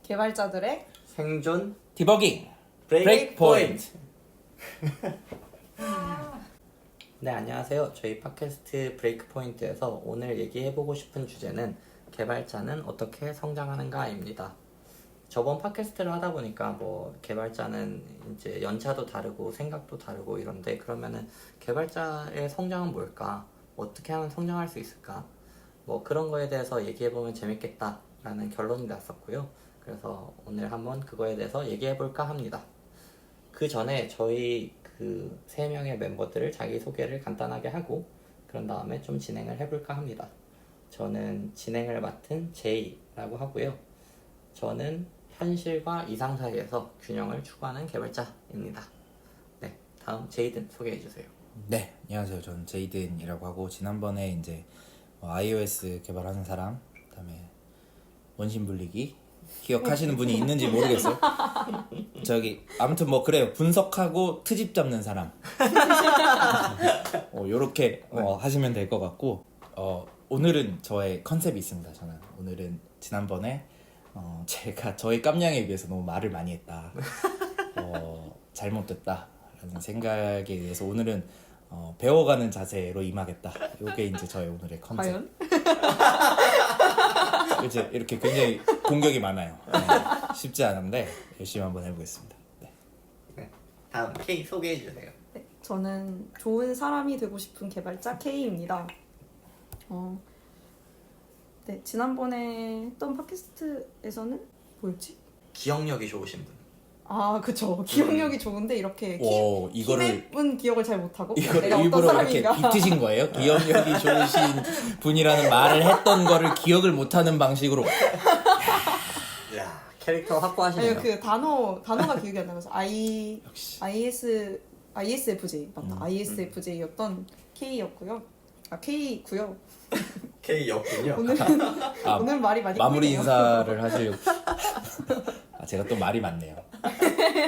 개발자들의 생존 디버깅 브레이크 포인트. 포인트. 네, 안녕하세요. 저희 팟캐스트 브레이크 포인트에서 오늘 얘기해보고 싶은 주제는 개발자는 어떻게 성장하는가입니다. 저번 팟캐스트를 하다 보니까 뭐 개발자는 이제 연차도 다르고 생각도 다르고 이런데, 그러면은 개발자의 성장은 뭘까? 어떻게 하면 성장할 수 있을까? 뭐 그런 거에 대해서 얘기해보면 재밌겠다라는 결론이 났었고요. 그래서 오늘 한번 그거에 대해서 얘기해볼까 합니다. 그 전에 저희 그 3명의 멤버들을 자기소개를 간단하게 하고 그런 다음에 좀 진행을 해볼까 합니다. 저는 진행을 맡은 제이라고 하고요. 저는 현실과 이상 사이에서 균형을 추구하는 개발자입니다. 네, 다음 제이든 소개해주세요. 네, 안녕하세요. 저는 제이든이라고 하고, 지난번에 이제 iOS 개발하는 사람, 그다음에 원심 불리기 기억하시는 분이 있는지 모르겠어요. 저기 아무튼 뭐 그래요. 분석하고 트집 잡는 사람. 요렇게 하시면 될 것 같고, 오늘은 저의 컨셉이 있습니다. 저는 오늘은 지난번에 제가 저희 깜냥에 비해서 너무 말을 많이 했다. 잘못됐다 라는 생각에 의해서 오늘은 배워가는 자세로 임하겠다. 이게 이제 저의 오늘의 컨셉. 과연? 이제 이렇게 굉장히 공격이 많아요. 네, 쉽지 않은데 열심히 한번 해보겠습니다. 네. 네, 다음 K 소개해주세요. 네, 저는 좋은 사람이 되고 싶은 개발자 K입니다. 네, 지난번에 했던 팟캐스트에서는 뭐였지? 기억력이 좋으신 분. 아, 그쵸. 기억력이 좋은데 이렇게 이거를 키맵은 기억을 잘 못하고 이걸 내가 어떤 일부러 이렇게 사람인가. 비트신 거예요? 기억력이 좋으신 분이라는 말을 했던 거를 기억을 못하는 방식으로. 야, 캐릭터 확고하시네요. 아니, 그 단어가 기억이 안 나서 역시. ISFJ 맞다. ISFJ였던 K였고요. K고요. K였군요. 오늘 말이 많이 마무리 꼬이네요. 인사를 하시려고. 제가 또 말이 많네요.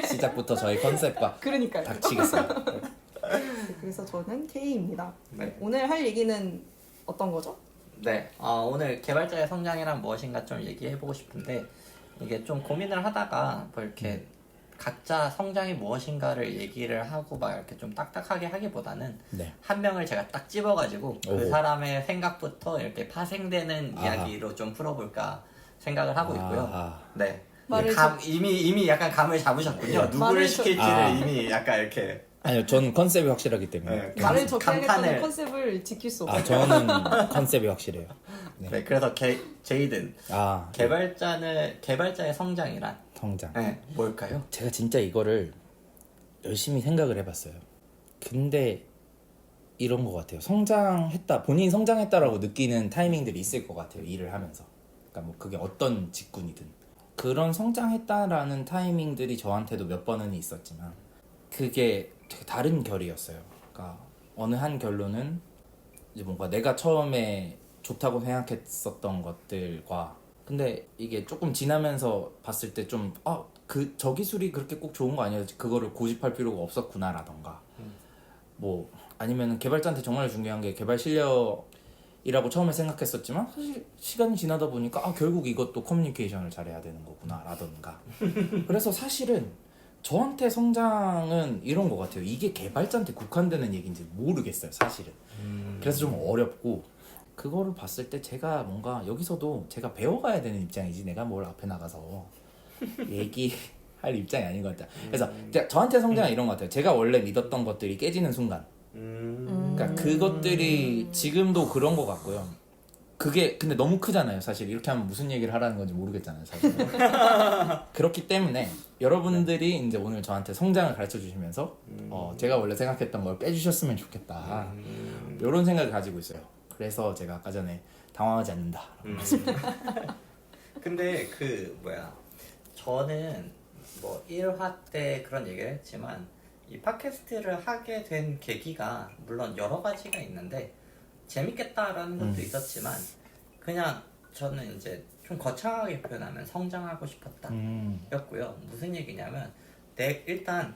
시작부터 저희 컨셉과 그러니까요. 닥치겠어요. 네, 그래서 저는 K입니다. 네. 오늘 할 얘기는 어떤 거죠? 네, 오늘 개발자의 성장이란 무엇인가 좀 얘기해보고 싶은데, 이게 좀 고민을 하다가 뭐 이렇게 각자 성장이 무엇인가를 얘기를 하고 막 이렇게 좀 딱딱하게 하기보다는 네. 한 명을 제가 딱 집어가지고 그 오호. 사람의 생각부터 이렇게 파생되는 아하. 이야기로 좀 풀어볼까 생각을 하고 있고요. 아하. 네. 말을 이미 약간 감을 잡으셨군요. 누구를 말을 시킬지를 이미 약간 이렇게. 아니요, 저는 컨셉이 확실하기 때문에. 네. 말을 적혀야겠다는 감탄을- 컨셉을 지킬 수 없어요. 저는 컨셉이 확실해요. 네. 네, 그래서 제이든 개발자의 성장이란 성장. 뭘까요? 제가 진짜 이거를 열심히 생각을 해봤어요. 근데 이런 것 같아요. 본인이 성장했다라고 느끼는 타이밍들이 있을 것 같아요. 일을 하면서. 그러니까 뭐 그게 어떤 직군이든. 그런 성장했다라는 타이밍들이 저한테도 몇 번은 있었지만 그게 되게 다른 결이었어요. 그러니까 어느 한 결론은 이제 뭔가 내가 처음에 좋다고 생각했었던 것들과, 근데 이게 조금 지나면서 봤을 때 좀 저 기술이 그렇게 꼭 좋은 거 아니야, 그거를 고집할 필요가 없었구나라던가, 뭐 아니면 개발자한테 정말 중요한 게 개발 실력이라고 처음에 생각했었지만 사실 시간이 지나다 보니까 결국 이것도 커뮤니케이션을 잘해야 되는 거구나라던가. 그래서 사실은 저한테 성장은 이런 것 같아요. 이게 개발자한테 국한되는 얘기인지 모르겠어요, 사실은. 그래서 좀 어렵고, 그거를 봤을 때 제가 뭔가 여기서도 제가 배워가야 되는 입장이지 내가 뭘 앞에 나가서 얘기할 입장이 아닌 것 같아요. 그래서 저한테 성장은 이런 것 같아요. 제가 원래 믿었던 것들이 깨지는 순간, 그러니까 그것들이 지금도 그런 것 같고요. 그게 근데 너무 크잖아요. 사실 이렇게 하면 무슨 얘기를 하라는 건지 모르겠잖아요, 사실. 그렇기 때문에 여러분들이 이제 오늘 저한테 성장을 가르쳐 주시면서 제가 원래 생각했던 걸 빼주셨으면 좋겠다, 이런 생각을 가지고 있어요. 그래서 제가 아까 전에 당황하지 않는다. 근데 저는 뭐 1화 때 그런 얘기를 했지만 이 팟캐스트를 하게 된 계기가 물론 여러 가지가 있는데 재밌겠다라는 것도 있었지만, 그냥 저는 이제 좀 거창하게 표현하면 성장하고 싶었다 였고요. 무슨 얘기냐면 일단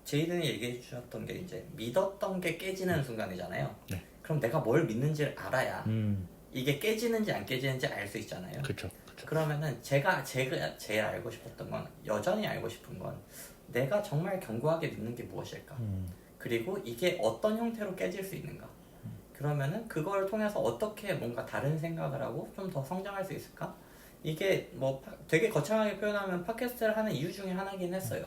제이든이 얘기해 주셨던 게 이제 믿었던 게 깨지는 순간이잖아요. 네. 그럼 내가 뭘 믿는지를 알아야 이게 깨지는지 안 깨지는지 알 수 있잖아요. 그렇죠. 그러면은 제가 제일 알고 싶었던 건, 여전히 알고 싶은 건, 내가 정말 견고하게 믿는 게 무엇일까? 그리고 이게 어떤 형태로 깨질 수 있는가? 그러면은 그걸 통해서 어떻게 뭔가 다른 생각을 하고 좀 더 성장할 수 있을까? 이게 뭐 되게 거창하게 표현하면 팟캐스트를 하는 이유 중에 하나긴 했어요.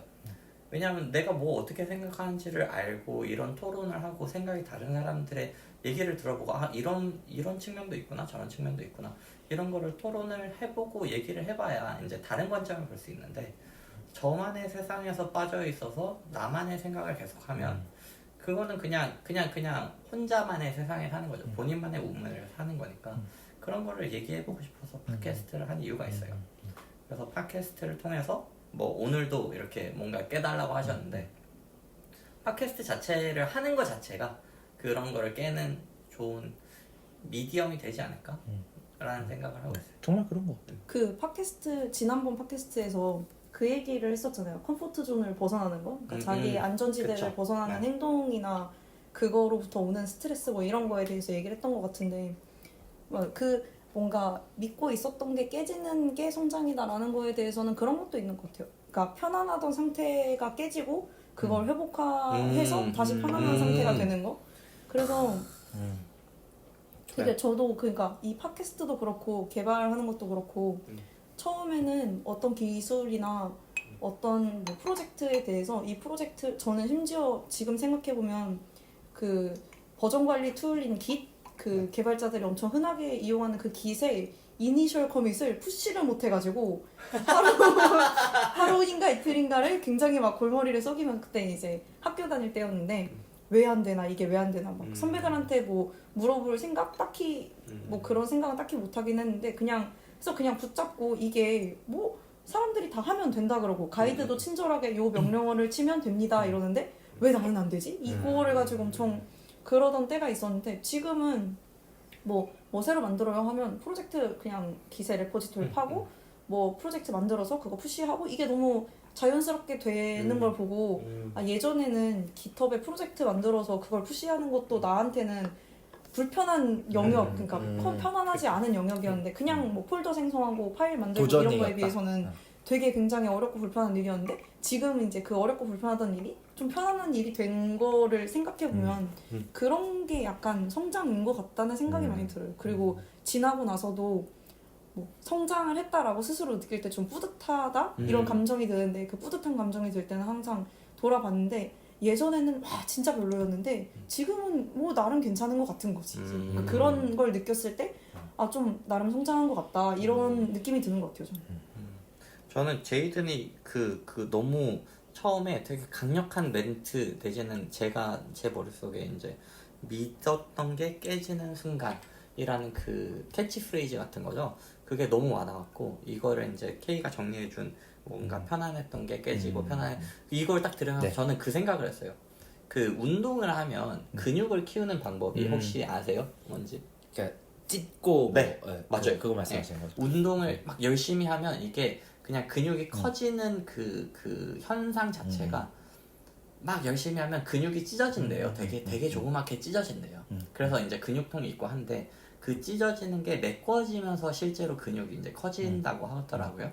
왜냐하면 내가 뭐 어떻게 생각하는지를 알고 이런 토론을 하고 생각이 다른 사람들의 얘기를 들어보고, 아 이런 측면도 있구나, 저런 측면도 있구나, 이런 거를 토론을 해보고 얘기를 해봐야 이제 다른 관점을 볼 수 있는데, 저만의 세상에서 빠져 있어서 나만의 생각을 계속하면 그거는 그냥 혼자만의 세상에 사는 거죠. 본인만의 운명을 사는 거니까. 그런 거를 얘기해보고 싶어서 팟캐스트를 한 이유가 있어요. 그래서 팟캐스트를 통해서 뭐 오늘도 이렇게 뭔가 깨달라고 하셨는데, 팟캐스트 자체를 하는 것 자체가 그런 거를 깨는 좋은 미디엄이 되지 않을까? 라는 생각을 하고 있어요. 정말 그런 것 같아요. 그 팟캐스트, 지난번 팟캐스트에서 그 얘기를 했었잖아요. 컴포트 존을 벗어나는 거. 그러니까 자기의 안전지대를 그쵸. 벗어나는 네. 행동이나 그거로부터 오는 스트레스 뭐 이런 거에 대해서 얘기를 했던 것 같은데, 그 뭔가 믿고 있었던 게 깨지는 게 성장이다라는 거에 대해서는 그런 것도 있는 것 같아요. 그러니까 편안하던 상태가 깨지고 그걸 회복해서 다시 편안한 상태가 되는 거. 그래서 되게 저도 그러니까 이 팟캐스트도 그렇고 개발하는 것도 그렇고 처음에는 어떤 기술이나 어떤 뭐 프로젝트에 대해서 이 프로젝트, 저는 심지어 지금 생각해보면 그 버전 관리 툴인 Git, 그 개발자들이 엄청 흔하게 이용하는 그 Git의 이니셜 커밋을 푸시를 못해가지고 하루인가 이틀인가를 굉장히 막 골머리를 썩이면, 그때 이제 학교 다닐 때였는데 왜 안 되나, 이게 왜 안 되나 막 선배들한테 뭐 물어볼 생각 딱히 뭐 그런 생각은 딱히 못 하긴 했는데, 그래서 그냥 붙잡고 이게 뭐 사람들이 다 하면 된다 그러고 가이드도 친절하게 요 명령어를 치면 됩니다 이러는데 왜 나는 안 되지? 이거를 가지고 엄청 그러던 때가 있었는데, 지금은 뭐 새로 만들어요 하면 프로젝트 그냥 기세 레포지토리 파고 뭐 프로젝트 만들어서 그거 푸시하고 이게 너무 자연스럽게 되는 걸 보고, 아, 예전에는 깃허브에 프로젝트 만들어서 그걸 푸시하는 것도 나한테는 불편한 영역, 그러니까 편안하지 않은 영역이었는데, 그냥 뭐 폴더 생성하고 파일 만들고 이런 거에 도전이었다. 비해서는 되게 굉장히 어렵고 불편한 일이었는데, 지금 이제 그 어렵고 불편하던 일이 좀 편안한 일이 된 거를 생각해보면 그런 게 약간 성장인 것 같다는 생각이 많이 들어요. 그리고 지나고 나서도 뭐 성장을 했다라고 스스로 느낄 때 좀 뿌듯하다 이런 감정이 드는데, 그 뿌듯한 감정이 들 때는 항상 돌아봤는데, 예전에는 와 진짜 별로였는데 지금은 뭐 나름 괜찮은 것 같은 거지. 그러니까 그런 걸 느꼈을 때 아 좀 나름 성장한 것 같다 이런 느낌이 드는 것 같아요. 저는 제이든이 그 너무 처음에 되게 강력한 멘트 내지는 제 머릿속에 이제 믿었던 게 깨지는 순간이라는 그 캐치프레이즈 같은 거죠. 그게 너무 와닿았고, 이거를 이제 K가 정리해준 뭔가 편안했던 게 깨지고 이걸 딱 들으면서 네. 저는 그 생각을 했어요. 그 운동을 하면 근육을 키우는 방법이 혹시 아세요? 뭔지? 그러니까 찢고 네, 맞아요. 그거 말씀하시는 거죠. 운동을 막 열심히 하면 이게 그냥 근육이 커지는 그 현상 자체가 막 열심히 하면 근육이 찢어진대요. 되게 조그맣게 찢어진대요. 그래서 이제 근육통이 있고 한데, 그 찢어지는 게 메꿔지면서 실제로 근육이 이제 커진다고 하더라고요.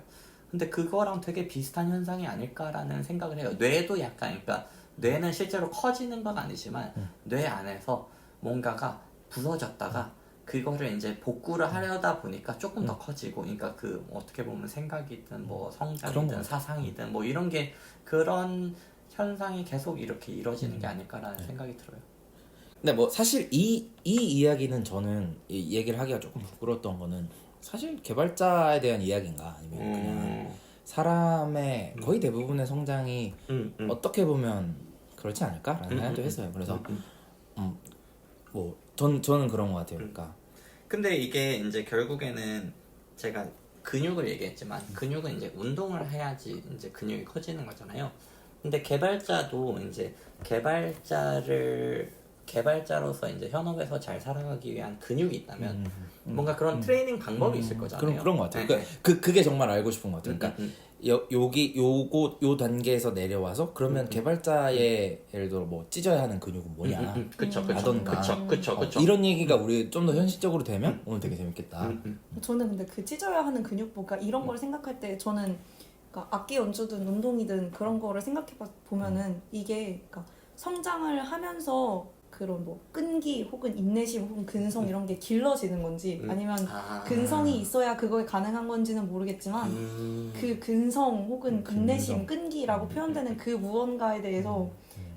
근데 그거랑 되게 비슷한 현상이 아닐까라는 생각을 해요. 뇌도 약간, 그러니까 뇌는 실제로 커지는 건 아니지만 뇌 안에서 뭔가가 부서졌다가 그거를 이제 복구를 하려다 보니까 조금 더 커지고, 그러니까 그 어떻게 보면 생각이든 뭐 성장이든 사상이든 뭐 이런 게, 그런 현상이 계속 이렇게 이루어지는 게 아닐까라는 생각이 들어요. 근데 뭐 사실 이 이야기는 저는 이 얘기를 하기가 조금 부끄러웠던 거는, 사실 개발자에 대한 이야기인가 아니면 그냥 사람의 거의 대부분의 성장이 어떻게 보면 그렇지 않을까라는 생각도 했어요. 그래서 뭐 저는 그런 것 같아요. 그러니까 근데 이게 이제 결국에는 제가 근육을 얘기했지만, 근육은 이제 운동을 해야지 이제 근육이 커지는 거잖아요. 근데 개발자도 이제 개발자로서 이제 현업에서 잘 살아가기 위한 근육이 있다면 뭔가 그런 트레이닝 방법이 있을 거잖아요. 그런 것 같아요. 네. 그게 정말 알고 싶은 것 같아요. 그러니까 요 단계에서 내려와서 그러면 개발자의 예를 들어 뭐 찢어야 하는 근육은 뭐냐 그쵸. 이런 얘기가 우리 좀 더 현실적으로 되면 오늘 되게 재밌겠다. 저는 근데 그 찢어야 하는 근육 뭔가 이런 걸 생각할 때 저는 그러니까 악기 연주든 운동이든 그런 거를 생각해 보면은 이게 그러니까 성장을 하면서 그런 뭐 끈기 혹은 인내심 혹은 근성 이런 게 길러지는 건지 아니면 근성이 있어야 그거에 가능한 건지는 모르겠지만 그 근성 혹은 인내심, 끈기라고 표현되는 그 무언가에 대해서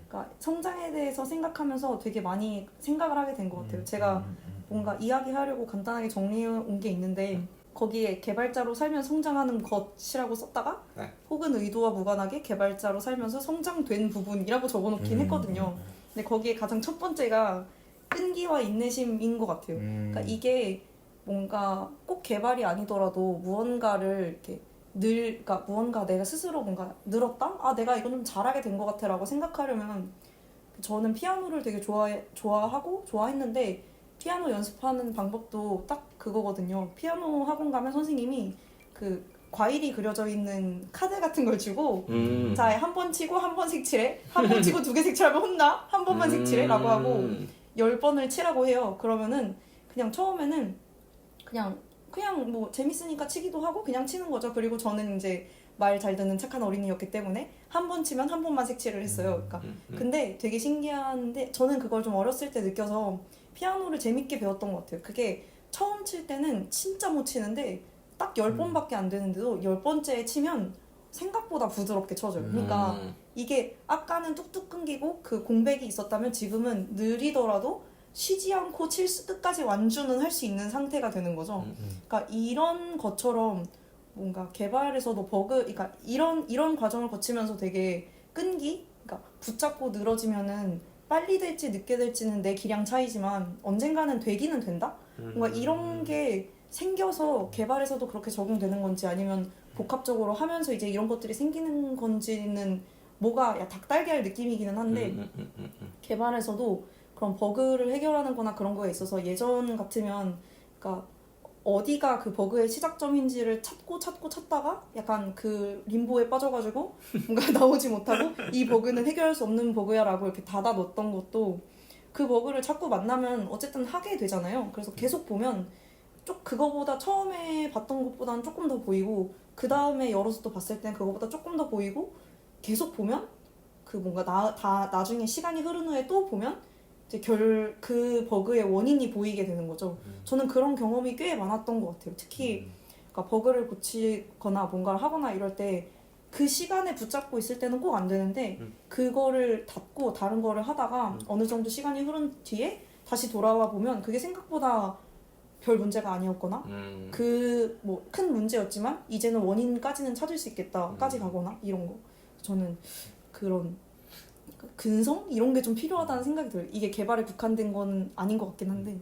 그러니까 성장에 대해서 생각하면서 되게 많이 생각을 하게 된 것 같아요. 제가 뭔가 이야기하려고 간단하게 정리해 온 게 있는데 거기에 개발자로 살면 성장하는 것이라고 썼다가 네. 혹은 의도와 무관하게 개발자로 살면서 성장된 부분이라고 적어놓긴 했거든요. 근데 거기에 가장 첫 번째가 끈기와 인내심인 것 같아요. 그러니까 이게 뭔가 꼭 개발이 아니더라도 무언가를 이렇게 그러니까 무언가 내가 스스로 뭔가 늘었다? 아, 내가 이거 좀 잘하게 된 것 같아 라고 생각하려면 저는 피아노를 되게 좋아했는데 피아노 연습하는 방법도 딱 그거거든요. 피아노 학원 가면 선생님이 그 과일이 그려져 있는 카드 같은 걸 주고 자, 한 번 치고 한 번 색칠해. 한 번 치고 두 개 색칠하면 혼나. 한 번만 색칠해 라고 하고 10번을 치라고 해요. 그러면은 그냥 처음에는 그냥 뭐 재밌으니까 치기도 하고 그냥 치는 거죠. 그리고 저는 이제 말 잘 듣는 착한 어린이였기 때문에 한 번 치면 한 번만 색칠을 했어요. 그러니까 근데 되게 신기한데 저는 그걸 좀 어렸을 때 느껴서 피아노를 재밌게 배웠던 것 같아요. 그게 처음 칠 때는 진짜 못 치는데 딱 10번밖에 안 되는데도 10번째에 치면 생각보다 부드럽게 쳐져요. 그러니까 이게 아까는 뚝뚝 끊기고 그 공백이 있었다면 지금은 느리더라도 쉬지 않고 끝까지 완주는 할 수 있는 상태가 되는 거죠. 그러니까 이런 것처럼 뭔가 개발에서도 그러니까 이런 과정을 거치면서 되게 끈기, 그러니까 붙잡고 늘어지면은 빨리 될지 늦게 될지는 내 기량 차이지만 언젠가는 되기는 된다? 뭔가 이런 게 생겨서 개발에서도 그렇게 적용되는 건지 아니면 복합적으로 하면서 이제 이런 것들이 생기는 건지는 뭐가 닭달걀 느낌이기는 한데 개발에서도 그런 버그를 해결하는 거나 그런 거에 있어서 예전 같으면 그러니까 어디가 그 버그의 시작점인지를 찾다가 약간 그 림보에 빠져가지고 뭔가 나오지 못하고 이 버그는 해결할 수 없는 버그야 라고 이렇게 닫아 놓았던 것도 그 버그를 자꾸 만나면 어쨌든 하게 되잖아요. 그래서 계속 보면 그거보다 처음에 봤던 것보다는 조금 더 보이고 그 다음에 열어서 또 봤을 땐 그거보다 조금 더 보이고 계속 보면 그 뭔가 나중에 시간이 흐른 후에 또 보면 이제 그 버그의 원인이 보이게 되는 거죠. 저는 그런 경험이 꽤 많았던 것 같아요. 특히 그러니까 버그를 고치거나 뭔가를 하거나 이럴 때 그 시간에 붙잡고 있을 때는 꼭 안 되는데 그거를 닫고 다른 거를 하다가 어느 정도 시간이 흐른 뒤에 다시 돌아와 보면 그게 생각보다 별 문제가 아니었거나 그 뭐 큰 문제였지만 이제는 원인까지는 찾을 수 있겠다까지 가거나 이런 거. 저는 그런 근성? 이런 게 좀 필요하다는 생각이 들어요. 이게 개발에 국한된 건 아닌 것 같긴 한데.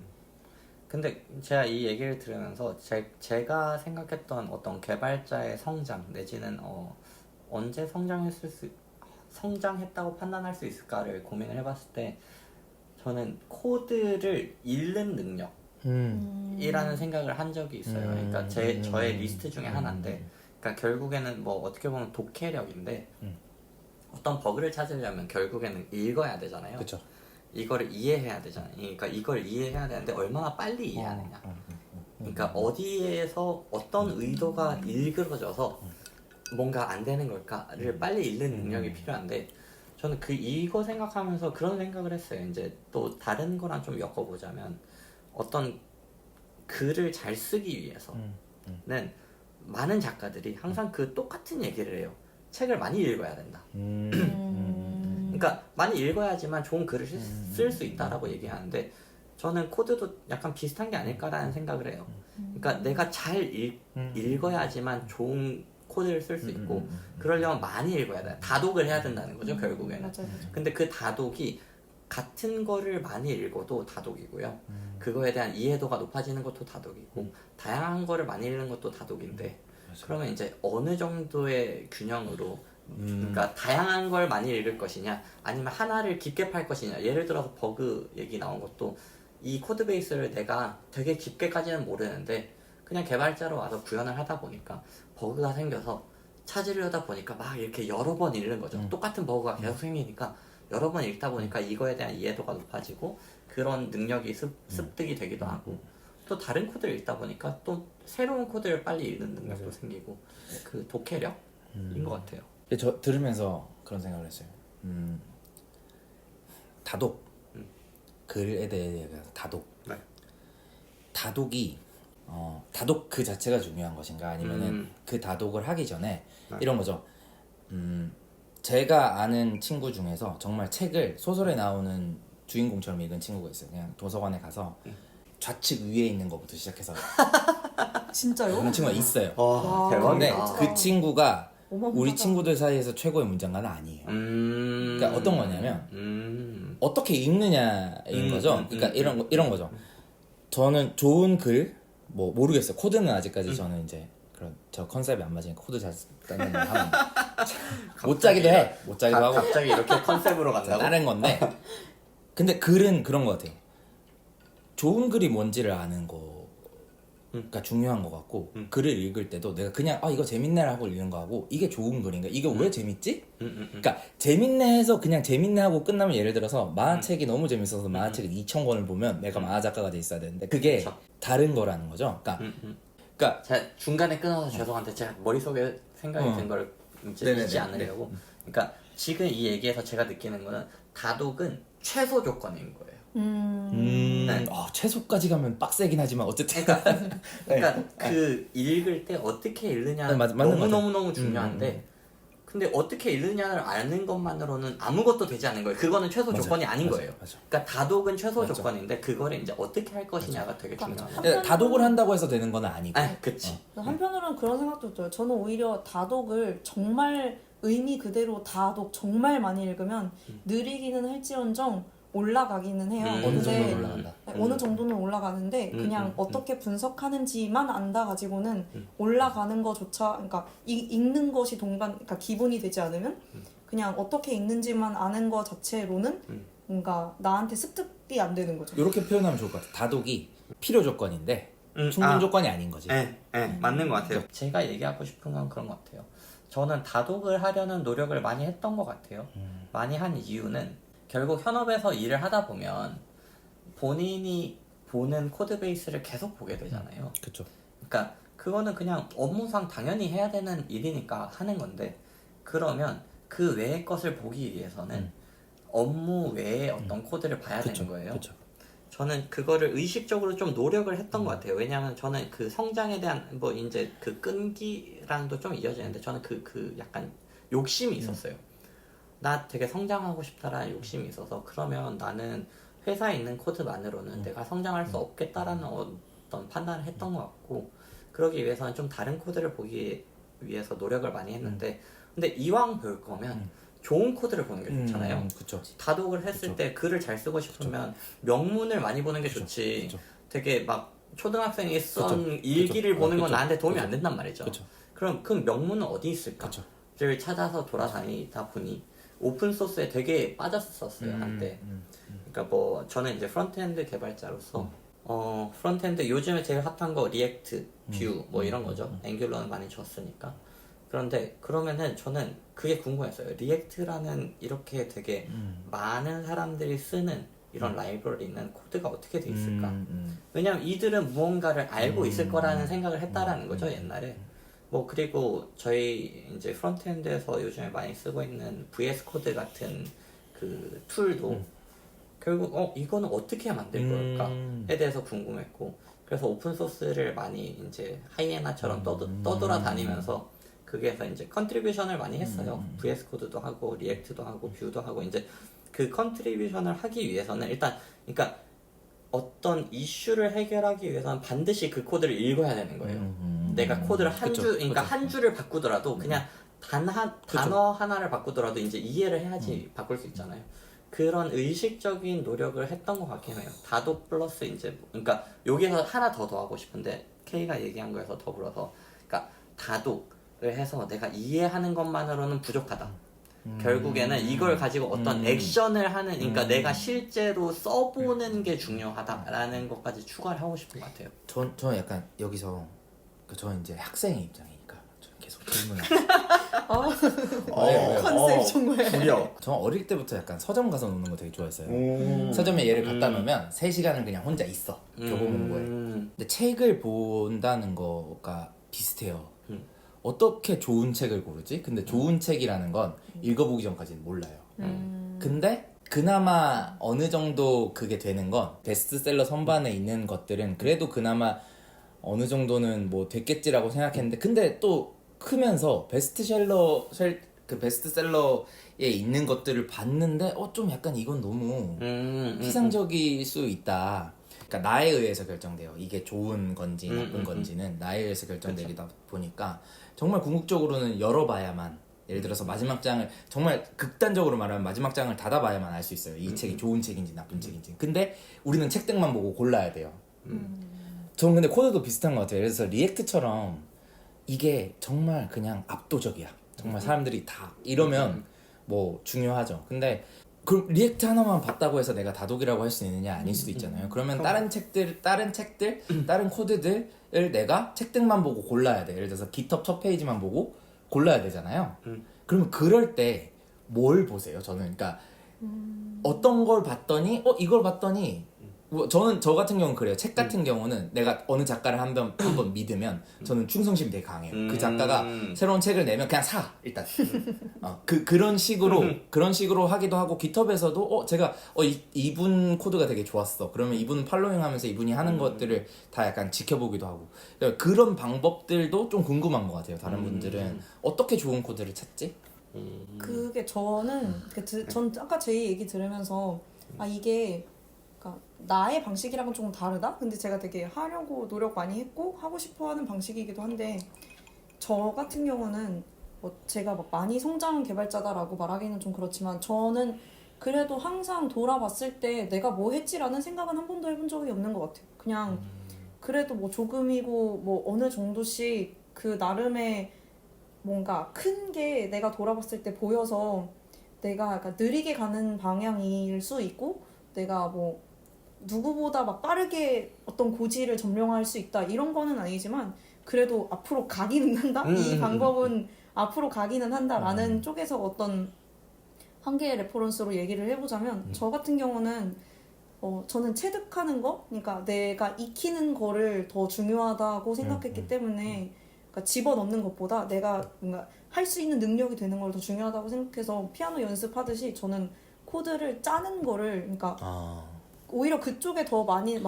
근데 제가 이 얘기를 들으면서 제가 생각했던 어떤 개발자의 성장 내지는 언제 성장했다고 판단할 수 있을까를 고민을 해봤을 때 저는 코드를 읽는 능력이라는 생각을 한 적이 있어요. 그러니까 저의 리스트 중에 하나인데 그러니까 결국에는 뭐 어떻게 보면 독해력인데 어떤 버그를 찾으려면 결국에는 읽어야 되잖아요. 그쵸. 이거를 이해해야 되잖아요. 그러니까 이걸 이해해야 되는데 얼마나 빨리 이해하느냐. 그러니까 어디에서 어떤 의도가 일그러져서 뭔가 안 되는 걸까를 빨리 읽는 능력이 필요한데 저는 이거 생각하면서 그런 생각을 했어요. 이제 또 다른 거랑 좀 엮어보자면 어떤 글을 잘 쓰기 위해서는 많은 작가들이 항상 그 똑같은 얘기를 해요. 책을 많이 읽어야 된다. 그러니까 많이 읽어야지만 좋은 글을 쓸 수 있다라고 얘기하는데 저는 코드도 약간 비슷한 게 아닐까라는 생각을 해요. 그러니까 내가 잘 읽어야지만 좋은 코드를 쓸 수 있고 그러려면 많이 읽어야 돼. 다독을 해야 된다는 거죠, 결국에는. 맞아요. 근데 그 다독이 같은 거를 많이 읽어도 다독이고요. 그거에 대한 이해도가 높아지는 것도 다독이고 다양한 거를 많이 읽는 것도 다독인데 그러면 이제 어느 정도의 균형으로 그러니까 다양한 걸 많이 읽을 것이냐 아니면 하나를 깊게 팔 것이냐. 예를 들어서 버그 얘기 나온 것도 이 코드 베이스를 내가 되게 깊게까지는 모르는데 그냥 개발자로 와서 구현을 하다 보니까 버그가 생겨서 찾으려다 보니까 막 이렇게 여러 번 읽는 거죠. 똑같은 버그가 계속 생기니까 여러 번 읽다 보니까 이거에 대한 이해도가 높아지고 그런 능력이 습득이 되기도 하고 또 다른 코드를 읽다 보니까 또 새로운 코드를 빨리 읽는 능력도 생기고 그 독해력인 것 같아요. 근데 저 들으면서 그런 생각을 했어요. 다독 글에 대해서 다독. 네. 다독이 다독 그 자체가 중요한 것인가 아니면은 그 다독을 하기 전에 이런 거죠. 제가 아는 친구 중에서 정말 책을 소설에 나오는 주인공처럼 읽은 친구가 있어요. 그냥 도서관에 가서 좌측 위에 있는 것부터 시작해서 진짜요? 그런 친구가 있어요. 와, 근데 대박이다. 그 친구가 어마어마하다. 우리 친구들 사이에서 최고의 문장가는 아니에요. 그러니까 어떤 거냐면 어떻게 읽느냐인 거죠. 그러니까 이런 거죠. 저는 좋은 글 뭐 모르겠어요. 코드는 아직까지 저는 이제 그런 저 컨셉이 안 맞으니까 코드 잘 쓰는 걸 하면 못 짜기도 해. 못 짜기도 하고 갑자기 이렇게 컨셉으로 간다고? 다른 건데 근데 글은 그런 거 같아요. 좋은 글이 뭔지를 아는 거가 중요한 것 같고 글을 읽을 때도 내가 그냥 이거 재밌네 하고 읽는 거하고 이게 좋은 글인가 이게 왜 재밌지? 그러니까 재밌네 해서 그냥 재밌네 하고 끝나면 예를 들어서 만화책이 너무 재밌어서 만화책을 2,000권을 보면 내가 만화 작가가 돼 있어야 되는데 그게 그쵸. 다른 거라는 거죠. 그러니까 제가 중간에 끊어서 죄송한데 제가 머릿속에 생각이 든 걸 이제 네네네. 잊지 않으려고. 그러니까 지금 이 얘기에서 제가 느끼는 거는 다독은 최소 조건인 거예요. 네. 최소까지 가면 빡세긴 하지만 어쨌든 그러니까 그 읽을 때 어떻게 읽느냐 네, 맞는 것 같아요. 너무너무 중요한데 근데 어떻게 읽느냐를 아는 것만으로는 아무것도 되지 않는 거예요. 그거는 최소 맞아, 조건이 아닌 맞아, 거예요. 맞아. 그러니까 다독은 최소 맞아. 조건인데 그거를 이제 어떻게 할 것이냐가 되게 중요하다. 그러니까 다독을 한다고 해서 되는 건 아니고 아, 그치. 한편으로는 그런 생각도 들어요. 저는 오히려 다독을 정말 의미 그대로 다독 정말 많이 읽으면 느리기는 할지언정 올라가기는 해요. 어느 어느 정도는 근데 올라간다. 어느 정도는 올라가는데 그냥 어떻게 분석하는지만 안다 가지고는 올라가는 거조차 그러니까 읽는 것이 그러니까 기본이 되지 않으면 그냥 어떻게 읽는지만 아는 거 자체로는 뭔가 나한테 습득이 안 되는 거죠. 이렇게 표현하면 좋을 것 같아요. 다독이 필요 조건인데 충분 조건이 아닌 거지. 네, 맞는 것 같아요. 제가 얘기하고 싶은 건 그런 것 같아요. 저는 다독을 하려는 노력을 많이 했던 것 같아요. 많이 한 이유는 결국 현업에서 일을 하다 보면 본인이 보는 코드 베이스를 계속 보게 되잖아요. 그렇죠. 그러니까 그거는 그냥 업무상 당연히 해야 되는 일이니까 하는 건데 그러면 그 외의 것을 보기 위해서는 업무 외에 어떤 코드를 봐야 되는 거예요. 그렇죠. 저는 그거를 의식적으로 좀 노력을 했던 것 같아요. 왜냐하면 저는 그 성장에 대한 뭐 이제 그 끈기랑도 좀 이어지는데 저는 그 약간 욕심이 있었어요. 나 되게 성장하고 싶다라는 욕심이 있어서 그러면 나는 회사에 있는 코드만으로는 내가 성장할 수 없겠다라는 어떤 판단을 했던 것 같고 그러기 위해서는 좀 다른 코드를 보기 위해서 노력을 많이 했는데 근데 이왕 볼 거면 좋은 코드를 보는 게 좋잖아요. 그렇죠. 다독을 했을 때 글을 잘 쓰고 싶으면 명문을 많이 보는 게 좋지. 그쵸. 되게 막 초등학생이 쓴 그쵸. 일기를 그쵸. 보는 건 그쵸. 나한테 도움이 그쵸. 안 된단 말이죠. 그쵸. 그럼 그 명문은 어디 있을까? 그쵸. 를 찾아서 돌아다니다 보니 오픈 소스에 되게 빠졌었어요 한때. 그러니까 뭐 저는 이제 프론트엔드 개발자로서 프론트엔드 요즘에 제일 핫한 거 리액트, 뷰 뭐 이런 거죠. 앵귤러는 많이 줬으니까. 그런데 그러면은 저는 그게 궁금했어요. 리액트라는 이렇게 되게 많은 사람들이 쓰는 이런 라이브러리는 코드가 어떻게 돼 있을까? 왜냐면 이들은 무언가를 알고 있을 거라는 생각을 했다라는 거죠 옛날에. 뭐 그리고 저희 이제 프론트엔드에서 요즘에 많이 쓰고 있는 VS 코드 같은 그 툴도 결국 이거는 어떻게 만들 걸까에 대해서 궁금했고 그래서 오픈 소스를 많이 이제 하이에나처럼 떠돌아다니면서 거기에서 이제 컨트리뷰션을 많이 했어요. VS 코드도 하고 리액트도 하고 뷰도 하고 이제 그 컨트리뷰션을 하기 위해서는 일단 그러니까 어떤 이슈를 해결하기 위해서는 반드시 그 코드를 읽어야 되는 거예요. 내가 코드를 그러니까 한 줄을 바꾸더라도 그냥 단어 하나를 바꾸더라도 이제 이해를 해야지 바꿀 수 있잖아요. 그런 의식적인 노력을 했던 것 같긴 해요. 다독 플러스 이제 그러니까 여기서 하나 더 하고 싶은데 K가 얘기한 거에서 더불어서 그러니까 다독 해서 내가 이해하는 것만으로는 부족하다. 결국에는 이걸 가지고 어떤 액션을 하는, 그러니까 내가 실제로 써보는 게 중요하다라는 것까지 추가를 하고 싶은 것 같아요. 저는 약간 여기서 저는 이제 학생의 입장이니까 저는 계속 질문을. 컨셉 정말. 부력. 저는 어릴 때부터 약간 서점 가서 노는 거 되게 좋아했어요. 서점에 얘를 갖다 놓으면 3시간을 그냥 혼자 있어. 교보 공부에. 근데 책을 본다는 거가 비슷해요. 어떻게 좋은 책을 고르지? 근데 좋은 책이라는 건 읽어보기 전까지는 몰라요. 근데 그나마 어느 정도 그게 되는 건 베스트셀러 선반에 있는 것들은 그래도 그나마 어느 정도는 뭐 됐겠지라고 생각했는데 근데 또 크면서 그 베스트셀러에 있는 것들을 봤는데 좀 약간 이건 너무 피상적일 수 있다. 그러니까 나에 의해서 결정돼요. 이게 좋은 건지 나쁜 건지는 나에 의해서 결정되다 보니까 정말 궁극적으로는 열어봐야만, 예를 들어서 마지막 장을 정말 극단적으로 말하면 마지막 장을 닫아봐야만 알 수 있어요. 이 책이 좋은 책인지 나쁜 책인지. 근데 우리는 책등만 보고 골라야 돼요. 전 근데 코드도 비슷한 것 같아요. 예를 들어서 리액트처럼 이게 정말 그냥 압도적이야. 정말 사람들이 다 이러면 뭐 중요하죠. 근데 그 리액트 하나만 봤다고 해서 내가 다독이라고 할 수 있느냐? 아닐 수도 있잖아요. 그러면 다른 코드들을 내가 책등만 보고 골라야 돼. 예를 들어서 GitHub 첫 페이지만 보고 골라야 되잖아요. 그러면 그럴 때 뭘 보세요? 저는 그러니까 어떤 걸 봤더니 이걸 봤더니 뭐 저 같은 경우는 그래요. 책 같은 경우는 내가 어느 작가를 한번 믿으면 저는 충성심이 되게 강해요. 그 작가가 새로운 책을 내면 그냥 사 일단. 그런 식으로 하기도 하고 깃허브에서도 제가 이분 코드가 되게 좋았어. 그러면 이분 팔로잉하면서 이분이 하는 것들을 다 약간 지켜보기도 하고. 그런 방법들도 좀 궁금한 것 같아요. 다른 분들은 어떻게 좋은 코드를 찾지? 그게 저는 전 아까 제이 얘기 들으면서 이게 그러니까 나의 방식이랑은 조금 다르다? 근데 제가 되게 하려고 노력 많이 했고 하고 싶어하는 방식이기도 한데 저 같은 경우는 뭐 제가 막 많이 성장 개발자다라고 말하기는 좀 그렇지만 저는 그래도 항상 돌아봤을 때 내가 뭐 했지라는 생각은 한 번도 해본 적이 없는 것 같아요. 그냥 그래도 뭐 조금이고 뭐 어느 정도씩 그 나름의 뭔가 큰 게 내가 돌아봤을 때 보여서 내가 약간 느리게 가는 방향일 수 있고 내가 뭐 누구보다 막 빠르게 어떤 고지를 점령할 수 있다 이런 거는 아니지만 그래도 앞으로 가기는 한다? 이 방법은 앞으로 가기는 한다라는 쪽에서 어떤 한 개의 레퍼런스로 얘기를 해보자면 저 같은 경우는 저는 체득하는 거, 그러니까 내가 익히는 거를 더 중요하다고 생각했기 때문에 그러니까 집어넣는 것보다 내가 뭔가 할 수 있는 능력이 되는 걸 더 중요하다고 생각해서 피아노 연습하듯이 저는 코드를 짜는 거를 그러니까 오히려 그쪽에 더 많은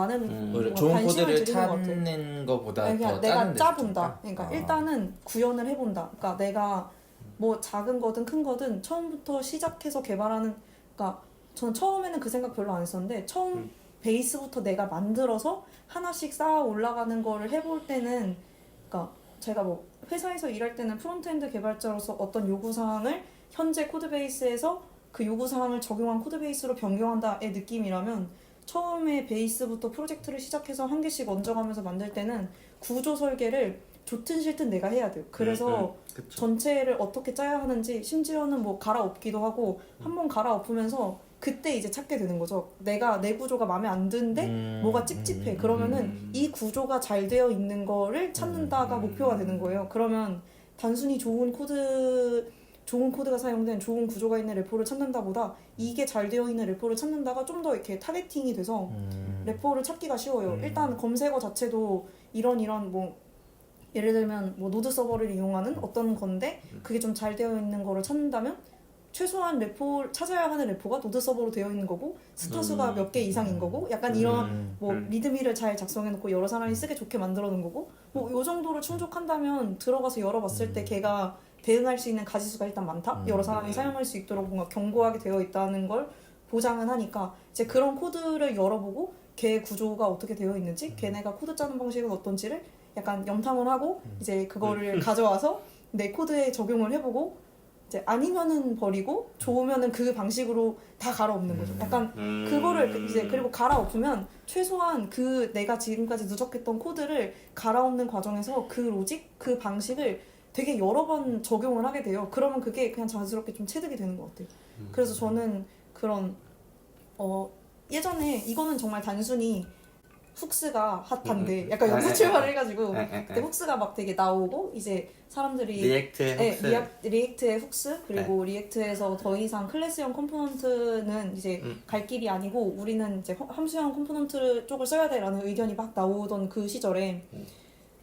좋은 관심을 코드를 드리는 것 같아요. 찾는 것보다 그냥 더 내가 짜는 데 짜본다. 집중했다? 그러니까 일단은 구현을 해본다. 그러니까 내가 뭐 작은 거든 큰 거든 처음부터 시작해서 개발하는. 그러니까 저는 처음에는 그 생각 별로 안 했었는데 처음 베이스부터 내가 만들어서 하나씩 쌓아 올라가는 거를 해볼 때는 그러니까 제가 뭐 회사에서 일할 때는 프론트엔드 개발자로서 어떤 요구사항을 현재 코드베이스에서 그 요구사항을 적용한 코드베이스로 변경한다의 느낌이라면 처음에 베이스부터 프로젝트를 시작해서 한 개씩 얹어가면서 만들 때는 구조 설계를 좋든 싫든 내가 해야 돼요. 그래서 전체를 어떻게 짜야 하는지 심지어는 뭐 갈아엎기도 하고 한번 갈아엎으면서 그때 이제 찾게 되는 거죠. 내가 내 구조가 마음에 안 드는데 뭐가 찝찝해. 그러면은 이 구조가 잘 되어 있는 거를 찾는다가 목표가 되는 거예요. 그러면 단순히 좋은 코드가 사용된 좋은 구조가 있는 레포를 찾는다보다 이게 잘 되어 있는 레포를 찾는다가 좀 더 이렇게 타겟팅이 돼서 레포를 찾기가 쉬워요. 일단 검색어 자체도 이런 뭐 예를 들면 뭐 노드 서버를 이용하는 어떤 건데 그게 좀 잘 되어 있는 거를 찾는다면 최소한 찾아야 하는 레포가 노드 서버로 되어 있는 거고 스타수가 몇 개 이상인 거고 약간 이런 뭐 리드미를 잘 작성해놓고 여러 사람이 쓰기 좋게 만들어 놓은 거고 뭐 요 정도로 충족한다면 들어가서 열어봤을 때 걔가 대응할 수 있는 가지수가 일단 많다? 여러 사람이 사용할 수 있도록 뭔가 견고하게 되어 있다는 걸 보장은 하니까 이제 그런 코드를 열어보고 걔 구조가 어떻게 되어 있는지 걔네가 코드 짜는 방식은 어떤지를 약간 염탐을 하고 이제 그거를 가져와서 내 코드에 적용을 해보고 이제 아니면은 버리고 좋으면은 그 방식으로 다 갈아엎는 거죠. 약간 그거를 이제 그리고 갈아엎으면 최소한 그 내가 지금까지 누적했던 코드를 갈아엎는 과정에서 그 로직, 그 방식을 되게 여러 번 적용을 하게 돼요. 그러면 그게 그냥 자연스럽게 좀 체득이 되는 것 같아요. 그래서 저는 그런 예전에 이거는 정말 단순히 훅스가 핫한데 약간 여기서 출발을 해가지고 그때 훅스가 막 되게 나오고 이제 사람들이 리액트의 훅스. 리액트의 훅스 그리고 리액트에서 더 이상 클래스형 컴포넌트는 이제 갈 길이 아니고 우리는 이제 함수형 컴포넌트 쪽을 써야 돼라는 의견이 막 나오던 그 시절에